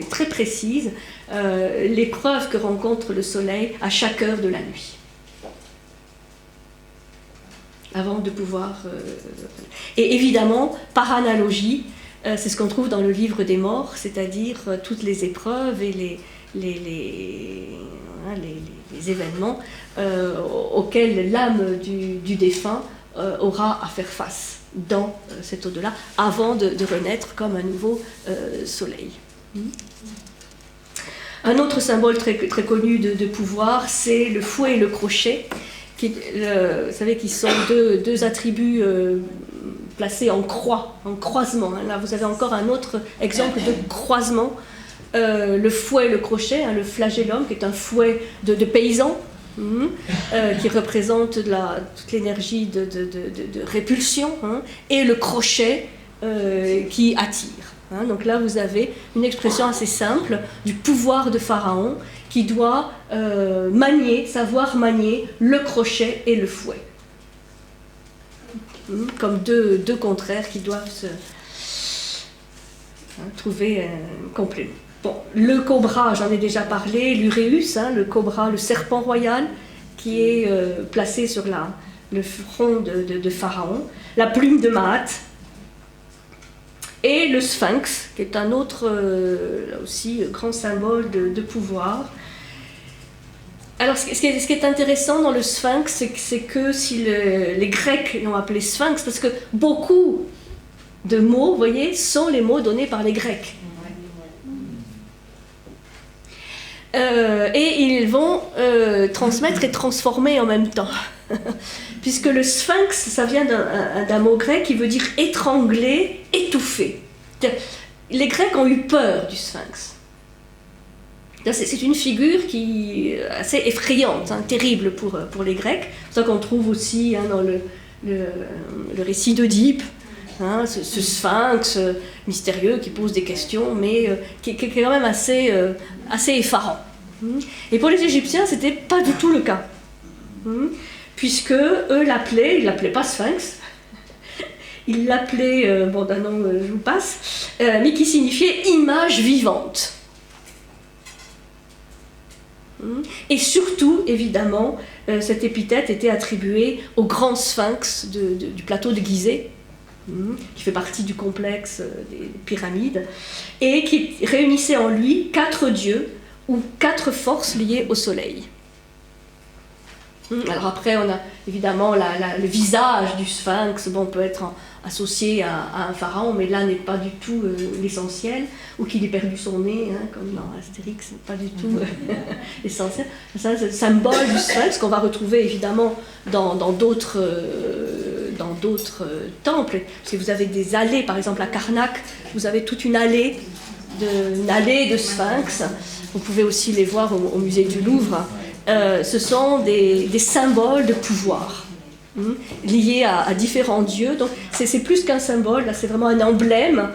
très précise l'épreuve que rencontre le soleil à chaque heure de la nuit. Avant de pouvoir... Et évidemment, par analogie, c'est ce qu'on trouve dans le livre des morts, c'est-à-dire toutes les épreuves et les événements auxquels l'âme du défunt aura à faire face dans cet au-delà, avant de renaître comme un nouveau soleil. Un autre symbole très connu de pouvoir, c'est le fouet et le crochet, vous savez, qui sont deux attributs placés en croix, en croisement. Là, vous avez encore un autre exemple de croisement. Le fouet et le crochet, le flagellum, qui est un fouet de paysan, qui représente toute l'énergie de répulsion, et le crochet qui attire. Donc là, vous avez une expression assez simple du pouvoir de Pharaon qui doit savoir manier le crochet et le fouet. Comme deux contraires qui doivent se trouver un complément. Bon, le cobra, j'en ai déjà parlé, l'uréus, le cobra, le serpent royal, qui est placé sur le front de Pharaon, la plume de Maat, et le sphinx, qui est un autre, là aussi, grand symbole de pouvoir. Alors, ce qui est intéressant dans le sphinx, c'est que si les Grecs l'ont appelé sphinx, parce que beaucoup de mots, vous voyez, sont les mots donnés par les Grecs. Et ils vont transmettre et transformer en même temps. Puisque le sphinx, ça vient d'un mot grec qui veut dire étrangler, étouffer. Les Grecs ont eu peur du sphinx. C'est une figure qui est assez effrayante, terrible pour les Grecs. C'est ça qu'on trouve aussi dans le récit d'Oedipe, ce sphinx mystérieux qui pose des questions, mais qui est quand même assez effarant. Et pour les Égyptiens, ce n'était pas du tout le cas. Puisque eux ils l'appelaient pas sphinx, ils l'appelaient, d'un nom je vous passe, mais qui signifiait image vivante. Et surtout, évidemment, cette épithète était attribuée au grand sphinx du plateau de Gizeh, qui fait partie du complexe des pyramides, et qui réunissait en lui 4 dieux ou 4 forces liées au soleil. Alors après, on a évidemment le visage du sphinx, peut être associé à un pharaon, mais là n'est pas du tout l'essentiel, ou qu'il ait perdu son nez, comme dans Astérix, c'est pas du tout l'essentiel. Ça, c'est le symbole du sphinx qu'on va retrouver évidemment dans d'autres temples. Si vous avez des allées, par exemple à Karnak, vous avez toute une allée de sphinx. Vous pouvez aussi les voir au musée du Louvre. Ce sont des symboles de pouvoir liés à différents dieux. Donc c'est plus qu'un symbole, là c'est vraiment un emblème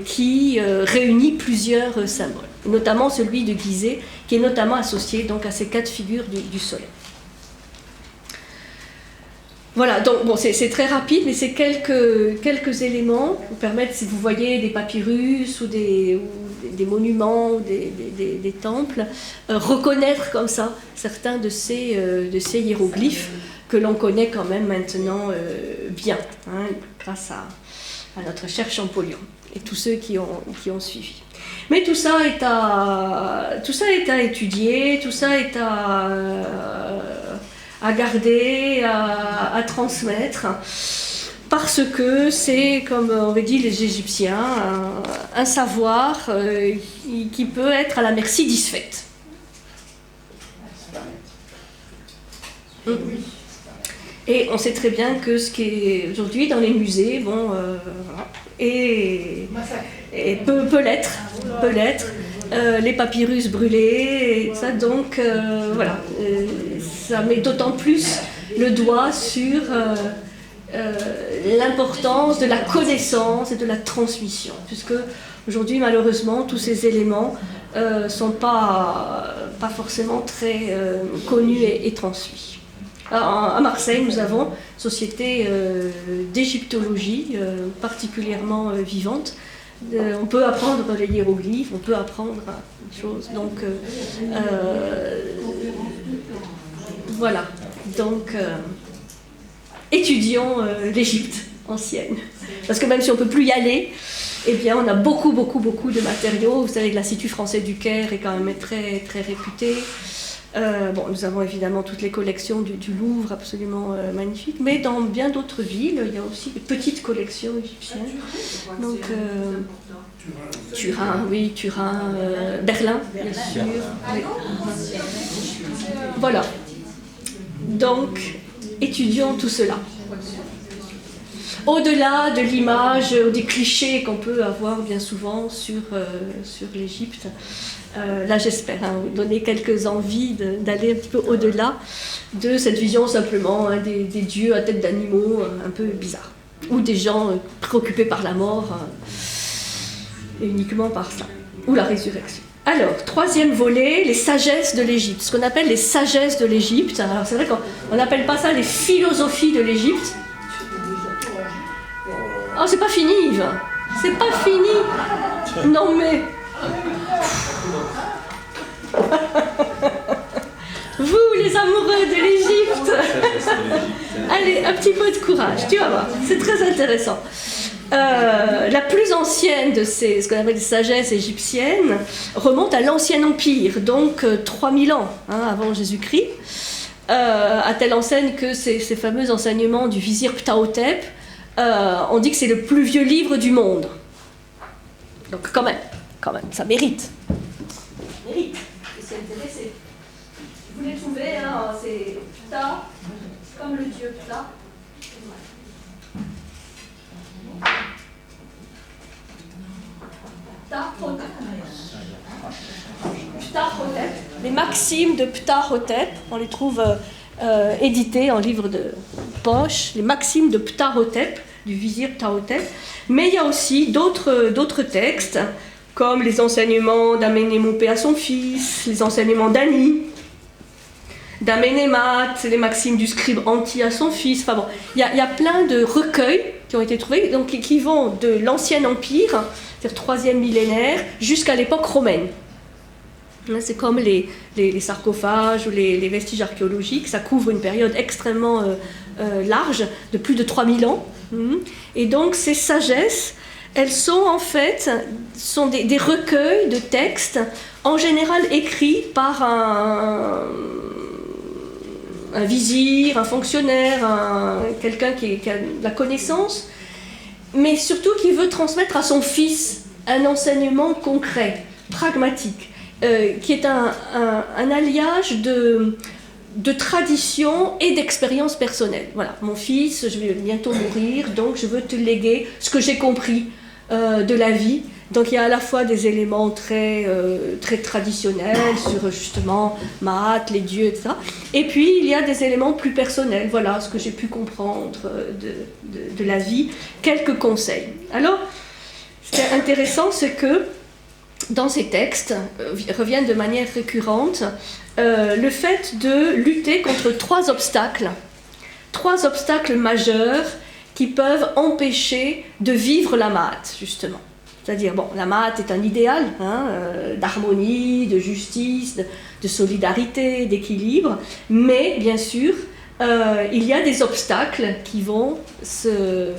qui réunit plusieurs symboles, notamment celui de Gizeh, qui est notamment associé donc à ces 4 figures du soleil. Voilà, donc c'est très rapide, mais c'est quelques éléments qui vous permettent, si vous voyez des papyrus ou des monuments ou des temples, reconnaître comme ça certains de ces hiéroglyphes que l'on connaît quand même maintenant bien, grâce à notre cher Champollion et tous ceux qui ont suivi. Mais tout ça est à étudier, tout ça est à garder, à transmettre, parce que c'est, comme auraient dit les Égyptiens, un savoir qui peut être à la merci disfaite. Et on sait très bien que ce qui est aujourd'hui dans les musées, bon, et peut l'être, les papyrus brûlés, et ça, donc voilà, ça met d'autant plus le doigt sur l'importance de la connaissance et de la transmission, puisque aujourd'hui, malheureusement, tous ces éléments sont pas forcément très connus et transmis. À Marseille, nous avons une société d'égyptologie particulièrement vivante. On peut apprendre les hiéroglyphes, on peut apprendre des choses. Donc, voilà. Donc, étudions l'Égypte ancienne. Parce que même si on ne peut plus y aller, eh bien, on a beaucoup de matériaux. Vous savez que l'Institut français du Caire est quand même très, très réputé. Bon, nous avons évidemment toutes les collections du Louvre, absolument magnifiques, mais dans bien d'autres villes, il y a aussi des petites collections égyptiennes. Donc, Turin, oui, Turin, Berlin, bien sûr. Oui. Voilà. Donc, étudions tout cela. Au-delà de l'image, des clichés qu'on peut avoir bien souvent sur l'Égypte, là j'espère vous donner quelques envies d'aller un petit peu au-delà de cette vision simplement des dieux à tête d'animaux un peu bizarres, ou des gens préoccupés par la mort et uniquement par ça, ou la résurrection. Alors, troisième volet, les sagesses de l'Égypte, ce qu'on appelle les sagesses de l'Égypte. Alors c'est vrai qu'on n'appelle pas ça les philosophies de l'Égypte. Oh, c'est pas fini, Yves. C'est pas fini. Non, mais... Vous, les amoureux de l'Égypte. Allez, un petit peu de courage, tu vas voir. C'est très intéressant. La plus ancienne de ce qu'on appelle les sagesses égyptiennes remonte à l'Ancien Empire, donc 3000 ans avant Jésus-Christ, à telle enseigne que ces fameux enseignements du vizir Ptahhotep, on dit que c'est le plus vieux livre du monde. Donc quand même, ça mérite. Ça mérite de s'y intéresser. Vous les trouvez, c'est Ptah, comme le dieu Ptah. Ptahhotep. Les maximes de Ptahhotep, on les trouve éditées en livre de poche, les maximes de Ptahhotep, du vizir Ptahhotep, mais il y a aussi d'autres textes, comme les enseignements d'Amenémopé à son fils, les enseignements d'Ani, d'Amenémat, les maximes du scribe Anti à son fils. Enfin bon, il y a plein de recueils qui ont été trouvés, donc qui vont de l'Ancien Empire, c'est-à-dire 3e millénaire, jusqu'à l'époque romaine. C'est comme les sarcophages ou les vestiges archéologiques, ça couvre une période extrêmement large, de plus de 3000 ans. Et donc ces sagesses, elles sont en fait des recueils de textes, en général écrits par un vizir, un fonctionnaire, quelqu'un qui a de la connaissance, mais surtout qui veut transmettre à son fils un enseignement concret, pragmatique, qui est un alliage de tradition et d'expérience personnelle. Voilà, mon fils, je vais bientôt mourir, donc je veux te léguer ce que j'ai compris de la vie. Donc il y a à la fois des éléments très traditionnels sur justement Maat, les dieux, etc. Et puis il y a des éléments plus personnels, voilà ce que j'ai pu comprendre de la vie, quelques conseils. Alors, ce qui est intéressant, c'est que dans ces textes reviennent de manière récurrente le fait de lutter contre trois obstacles majeurs qui peuvent empêcher de vivre la Maat, justement. C'est-à-dire, bon, la Maat est un idéal d'harmonie, de justice, de solidarité, d'équilibre, mais bien sûr, il y a des obstacles qui vont se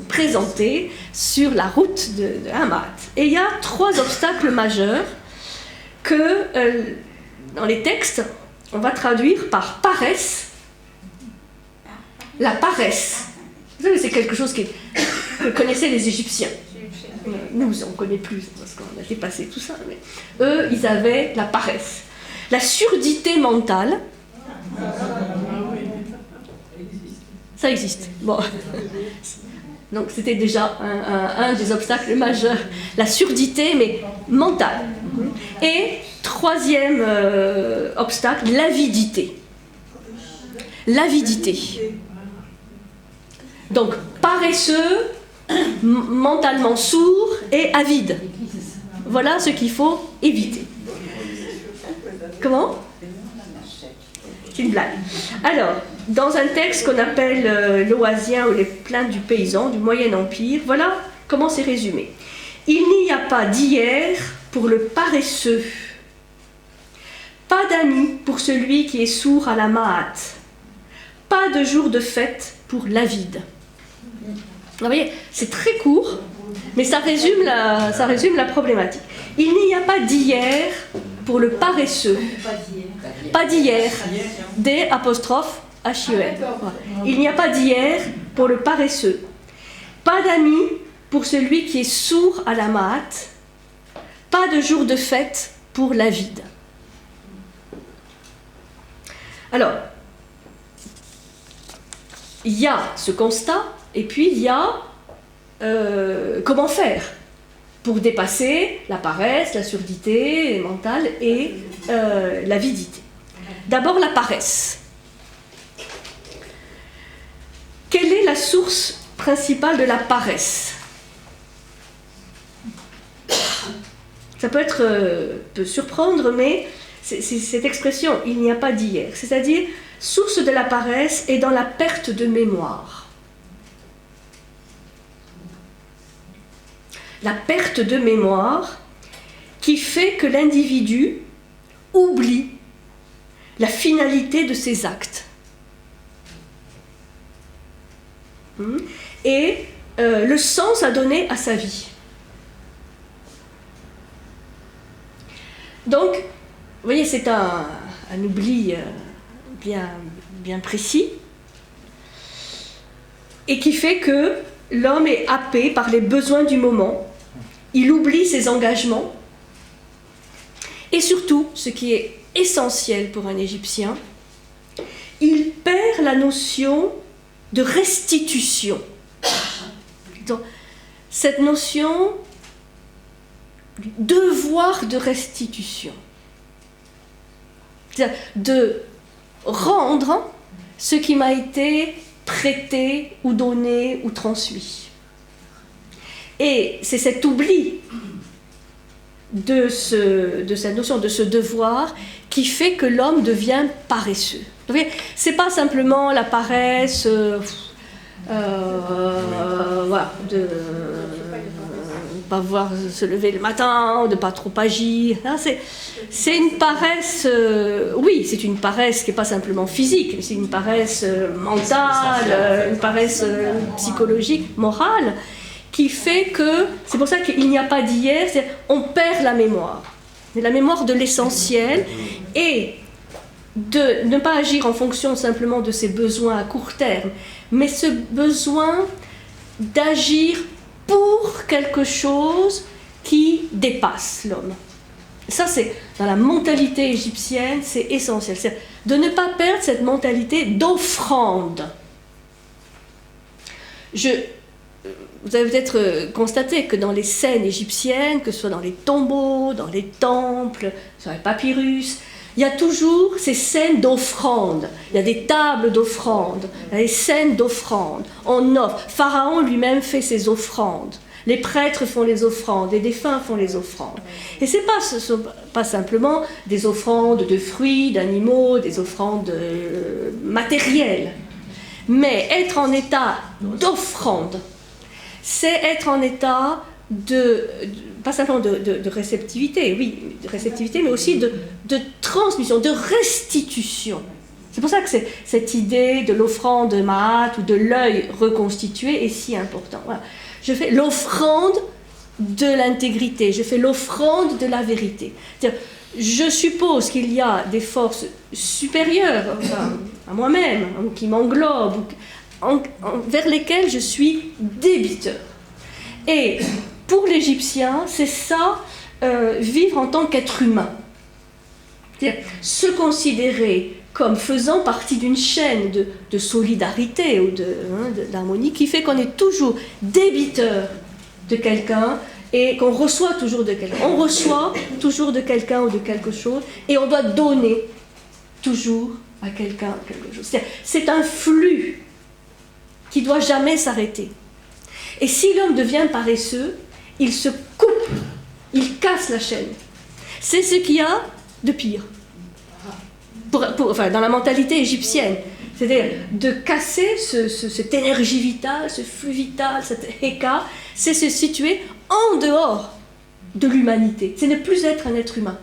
présenter sur la route de la Maat. Et il y a trois obstacles majeurs que, dans les textes, on va traduire par paresse. La paresse. Vous savez, c'est quelque chose que connaissaient les Égyptiens. Nous, on ne connaît plus, parce qu'on a dépassé tout ça. Mais eux, ils avaient la paresse. la surdité mentale. Ça existe. Bon. Donc c'était déjà un des obstacles majeurs. La surdité, mais mentale. Et troisième obstacle, l'avidité. L'avidité. Donc paresseux, mentalement sourd et avide. Voilà ce qu'il faut éviter. Comment ? C'est une blague. Alors, dans un texte qu'on appelle l'Oasien ou les plaintes du paysan du Moyen Empire, voilà comment c'est résumé. Il n'y a pas d'hier pour le paresseux, pas d'amis pour celui qui est sourd à la maate, pas de jour de fête pour l'avide. Vous voyez, c'est très court, mais ça résume la problématique. Il n'y a pas d'hier pour le paresseux. Pas d'hier. D''H-I-E-R. Il n'y a pas d'hier pour le paresseux. Pas d'amis pour celui qui est sourd à la maate. Pas de jour de fête pour l'avide. Alors, il y a ce constat, et puis il y a comment faire pour dépasser la paresse, la surdité mentale et l'avidité. D'abord la paresse. Quelle est la source principale de la paresse ? Ça peut surprendre, mais c'est cette expression « il n'y a pas d'hier », c'est-à-dire source de la paresse est dans la perte de mémoire. La perte de mémoire qui fait que l'individu oublie la finalité de ses actes. Et le sens à donner à sa vie. Donc, vous voyez, c'est un oubli bien précis et qui fait que l'homme est happé par les besoins du moment. Il oublie ses engagements et surtout, ce qui est essentiel pour un Égyptien, il perd la notion de restitution. Donc, cette notion du devoir de restitution, c'est-à-dire de rendre ce qui m'a été prêté ou donné ou transmis. Et c'est cet oubli de cette notion, de ce devoir, qui fait que l'homme devient paresseux. Vous voyez, c'est pas simplement la paresse, voilà, de pas pouvoir se lever le matin, de pas trop agir. C'est une paresse, oui, c'est une paresse qui n'est pas simplement physique, c'est une paresse mentale, une paresse psychologique, morale, qui fait que, c'est pour ça qu'il n'y a pas d'hier, on perd la mémoire. C'est la mémoire de l'essentiel, et de ne pas agir en fonction simplement de ses besoins à court terme, mais ce besoin d'agir pour quelque chose qui dépasse l'homme. Ça, c'est dans la mentalité égyptienne, c'est essentiel. C'est de ne pas perdre cette mentalité d'offrande. Vous avez peut-être constaté que dans les scènes égyptiennes, que ce soit dans les tombeaux, dans les temples, sur les papyrus, il y a toujours ces scènes d'offrande. Il y a des tables d'offrande, il y a des scènes d'offrande. On offre. Pharaon lui-même fait ses offrandes. Les prêtres font les offrandes, les défunts font les offrandes. Et ce ne sont pas simplement des offrandes de fruits, d'animaux, des offrandes matérielles. Mais être en état d'offrande, c'est être en état pas simplement de réceptivité, oui, de réceptivité, mais aussi de transmission, de restitution. C'est pour ça que cette idée de l'offrande Mahat ou de l'œil reconstitué est si important. Voilà. Je fais l'offrande de l'intégrité, je fais l'offrande de la vérité. C'est-à-dire, je suppose qu'il y a des forces supérieures à moi-même, qui m'englobent, vers lesquelles je suis débiteur. Et pour l'Égyptien, c'est ça, vivre en tant qu'être humain. C'est-à-dire se considérer comme faisant partie d'une chaîne de solidarité ou d'harmonie qui fait qu'on est toujours débiteur de quelqu'un et qu'on reçoit toujours de quelqu'un. On reçoit toujours de quelqu'un ou de quelque chose et on doit donner toujours à quelqu'un quelque chose. C'est un flux qui ne doit jamais s'arrêter. Et si l'homme devient paresseux, il se coupe, il casse la chaîne. C'est ce qu'il y a de pire. Enfin, dans la mentalité égyptienne, c'est-à-dire de casser cette énergie vitale, ce flux vital, cette héka, c'est se situer en dehors de l'humanité. C'est ne plus être un être humain.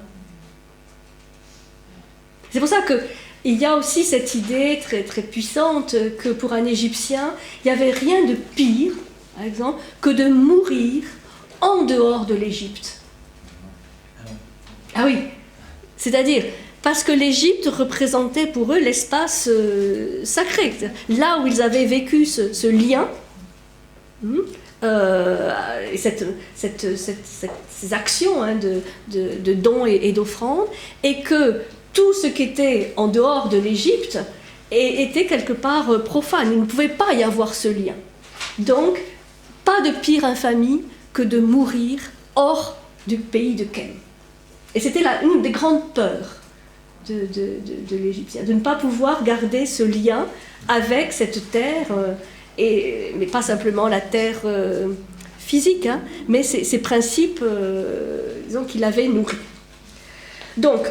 C'est pour ça qu'il y a aussi cette idée très, très puissante que pour un Égyptien, il n'y avait rien de pire, par exemple, que de mourir en dehors de l'Égypte. Ah oui, c'est-à-dire parce que l'Égypte représentait pour eux l'espace sacré, là où ils avaient vécu ce lien, ces actions de dons et d'offrandes, et que tout ce qui était en dehors de l'Égypte était quelque part profane. Il ne pouvait pas y avoir ce lien. Donc, pas de pire infamie que de mourir hors du pays de Kem. Et c'était une des grandes peurs de l'Égyptien, de ne pas pouvoir garder ce lien avec cette terre, mais pas simplement la terre physique, mais ces principes disons, qu'il avait nourris. Donc,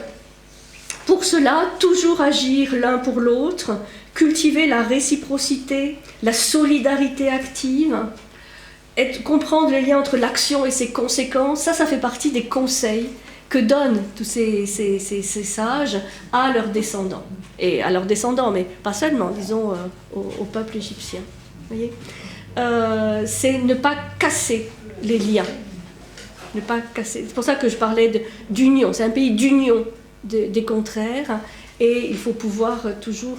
pour cela, toujours agir l'un pour l'autre, cultiver la réciprocité, la solidarité active, comprendre le lien entre l'action et ses conséquences, ça fait partie des conseils que donnent tous ces sages à leurs descendants. Et à leurs descendants, mais pas seulement, disons, au peuple égyptien. Vous voyez, c'est ne pas casser les liens. Ne pas casser. C'est pour ça que je parlais d'union. C'est un pays d'union des contraires. Et il faut pouvoir toujours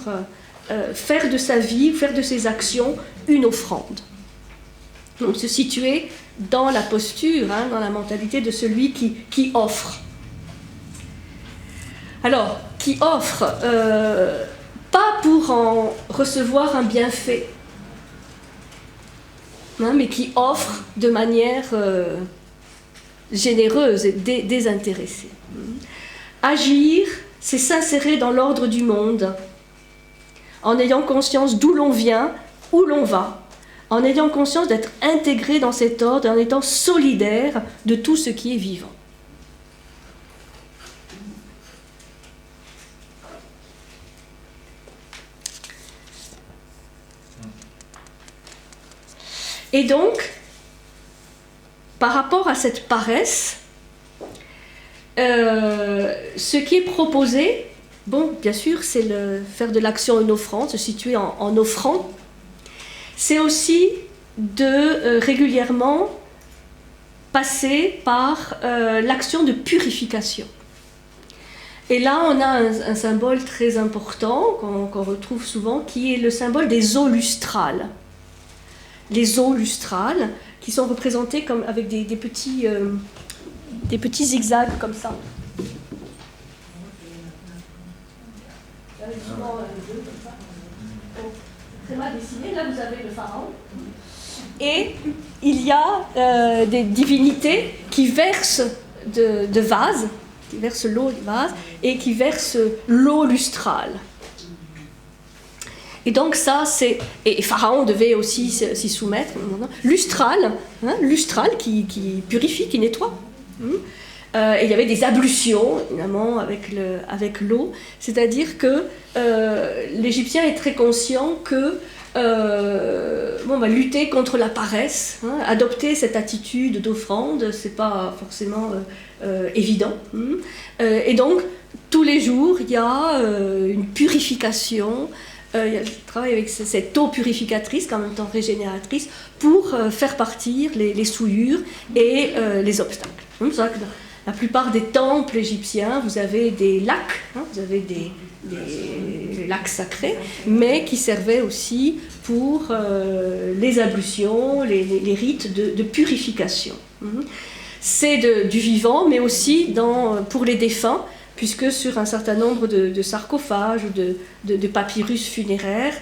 faire de sa vie, faire de ses actions une offrande. Donc se situer dans la posture, dans la mentalité de celui qui offre. Alors, qui offre, pas pour en recevoir un bienfait, mais qui offre de manière généreuse et désintéressée. Agir, c'est s'insérer dans l'ordre du monde, en ayant conscience d'où l'on vient, où l'on va, en ayant conscience d'être intégré dans cet ordre, en étant solidaire de tout ce qui est vivant. Et donc, par rapport à cette paresse, ce qui est proposé, bon, bien sûr, c'est faire de l'action une offrande, se situer en offrande. C'est aussi de régulièrement passer par l'action de purification. Et là, on a un symbole très important qu'on retrouve souvent, qui est le symbole des eaux lustrales. Les eaux lustrales, qui sont représentées comme avec des petits zigzags comme ça. Très mal dessiné, là vous avez le pharaon. Et il y a des divinités qui versent de vases, qui versent l'eau de vase et qui versent l'eau lustrale. Et donc ça, c'est... Et Pharaon devait aussi s'y soumettre. Lustral, lustral qui purifie, qui nettoie. Et il y avait des ablutions, évidemment, avec l'eau. C'est-à-dire que l'Égyptien est très conscient que lutter contre la paresse, adopter cette attitude d'offrande, c'est pas forcément évident. Et donc, tous les jours, il y a une purification. Je travaille avec cette eau purificatrice, en même temps régénératrice, pour faire partir les souillures et les obstacles. C'est pour ça que dans la plupart des temples égyptiens, vous avez des lacs, vous avez des lacs sacrés, mais qui servaient aussi pour les ablutions, les rites de purification. C'est du vivant, mais aussi pour les défunts, puisque sur un certain nombre de sarcophages ou de papyrus funéraires,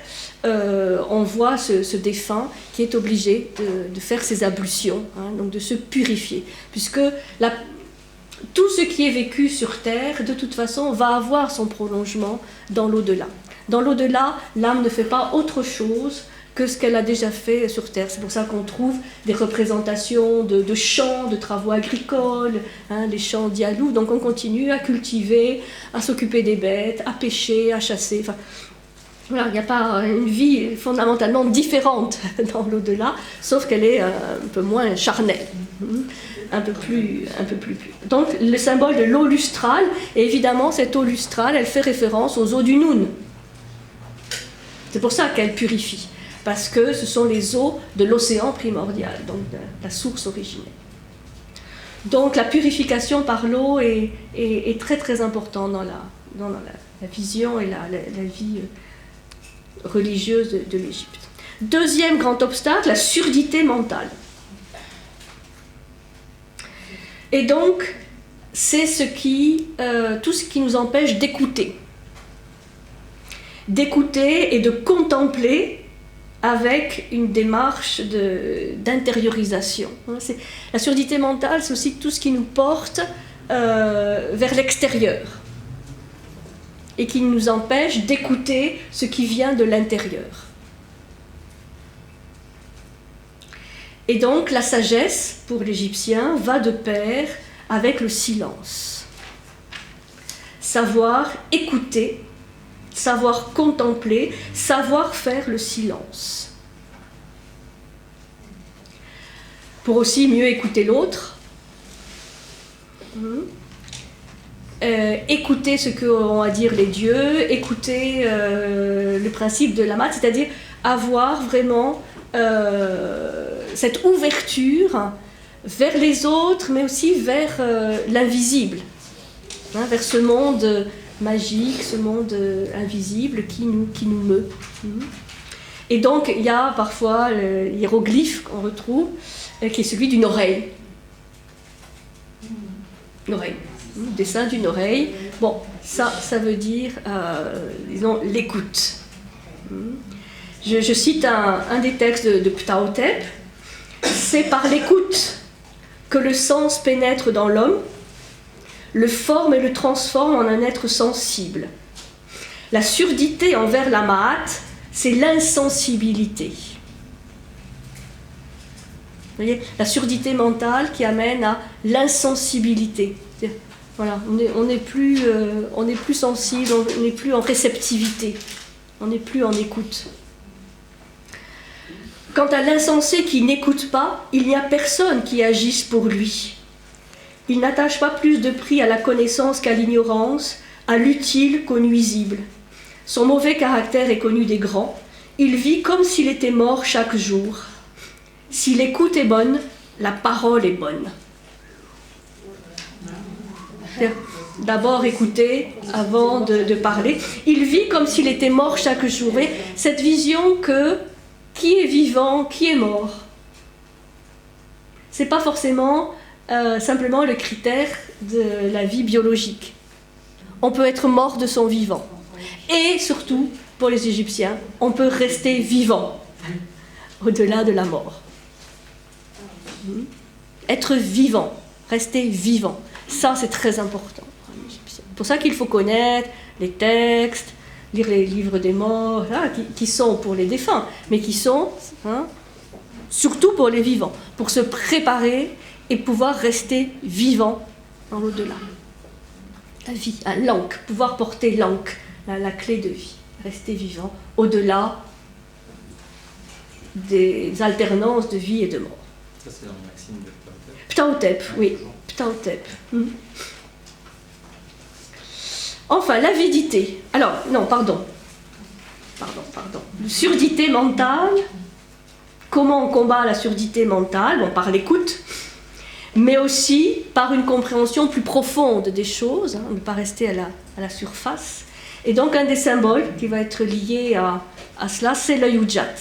on voit ce défunt qui est obligé de faire ses ablutions, hein, donc de se purifier, puisque tout ce qui est vécu sur Terre, de toute façon, va avoir son prolongement dans l'au-delà. Dans l'au-delà, l'âme ne fait pas autre chose que ce qu'elle a déjà fait sur Terre. C'est pour ça qu'on trouve des représentations de champs, de travaux agricoles, hein, les champs d'Yalou. Donc on continue à cultiver, à s'occuper des bêtes, à pêcher, à chasser. Enfin, voilà, il n'y a pas une vie fondamentalement différente dans l'au-delà, sauf qu'elle est un peu moins charnelle, un peu plus pure. Donc le symbole de l'eau lustrale, et évidemment cette eau lustrale, elle fait référence aux eaux du Noun. C'est pour ça qu'elle purifie, parce que ce sont les eaux de l'océan primordial, donc de la source originelle. Donc la purification par l'eau est très très importante dans la vision et la vie religieuse de l'Égypte. Deuxième grand obstacle, la surdité mentale. Et donc, c'est tout ce qui nous empêche d'écouter. D'écouter et de contempler avec une démarche d'intériorisation. La surdité mentale, c'est aussi tout ce qui nous porte vers l'extérieur et qui nous empêche d'écouter ce qui vient de l'intérieur. Et donc la sagesse, pour l'Égyptien, va de pair avec le silence. Savoir écouter, savoir contempler, savoir faire le silence. Pour aussi mieux écouter l'autre, écouter ce qu'ont à dire les dieux, écouter le principe de la mat, c'est-à-dire avoir vraiment cette ouverture vers les autres, mais aussi vers l'invisible, hein, vers ce monde magique, ce monde invisible qui nous meut. Et donc il y a parfois l'hiéroglyphe qu'on retrouve, qui est celui d'une oreille. Une oreille. Le dessin d'une oreille. Bon, ça veut dire, disons, l'écoute. Je cite un des textes de Ptahhotep. C'est par l'écoute que le sens pénètre dans l'homme, le forme et le transforme en un être sensible. La surdité envers la Ma'at, c'est l'insensibilité. Vous voyez, la surdité mentale qui amène à l'insensibilité. Voilà, on n'est plus sensible, on n'est plus en réceptivité, on n'est plus en écoute. Quant à l'insensé qui n'écoute pas, il n'y a personne qui agisse pour lui. Il n'attache pas plus de prix à la connaissance qu'à l'ignorance, à l'utile qu'au nuisible. Son mauvais caractère est connu des grands. Il vit comme s'il était mort chaque jour. Si l'écoute est bonne, la parole est bonne. D'abord écouter avant de parler. Il vit comme s'il était mort chaque jour. Et cette vision que qui est vivant, qui est mort, c'est pas forcément simplement le critère de la vie biologique. On peut être mort de son vivant. Et surtout, pour les Égyptiens, on peut rester vivant au-delà de la mort. Être vivant, rester vivant, ça c'est très important. C'est pour ça qu'il faut connaître les textes, lire les livres des morts, là, qui sont pour les défunts, mais qui sont surtout pour les vivants, pour se préparer et pouvoir rester vivant dans l'au-delà. La vie, l'ankh, pouvoir porter l'ankh, la clé de vie, rester vivant au-delà des alternances de vie et de mort. Ça, c'est dans la maxime de Ptahhotep. Ptahhotep, oui, Ptahhotep. Enfin, l'avidité. Alors, non, pardon. Surdité mentale. Comment on combat la surdité mentale? Bon, par l'écoute, mais aussi par une compréhension plus profonde des choses, ne pas rester à la surface. Et donc, un des symboles qui va être lié à cela, c'est l'œil Ujjat,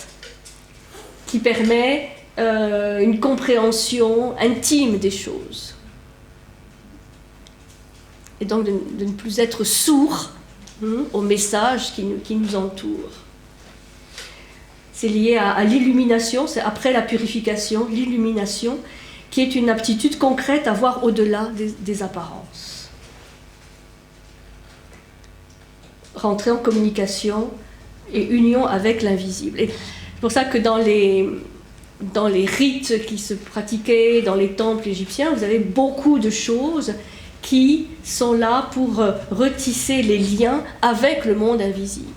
qui permet une compréhension intime des choses. et donc de ne plus être sourd au message qui nous entoure. C'est lié à l'illumination, c'est après la purification, l'illumination, qui est une aptitude concrète à voir au-delà des apparences. Rentrer en communication et union avec l'invisible. Et c'est pour ça que dans les rites qui se pratiquaient dans les temples égyptiens, vous avez beaucoup de choses qui sont là pour retisser les liens avec le monde invisible.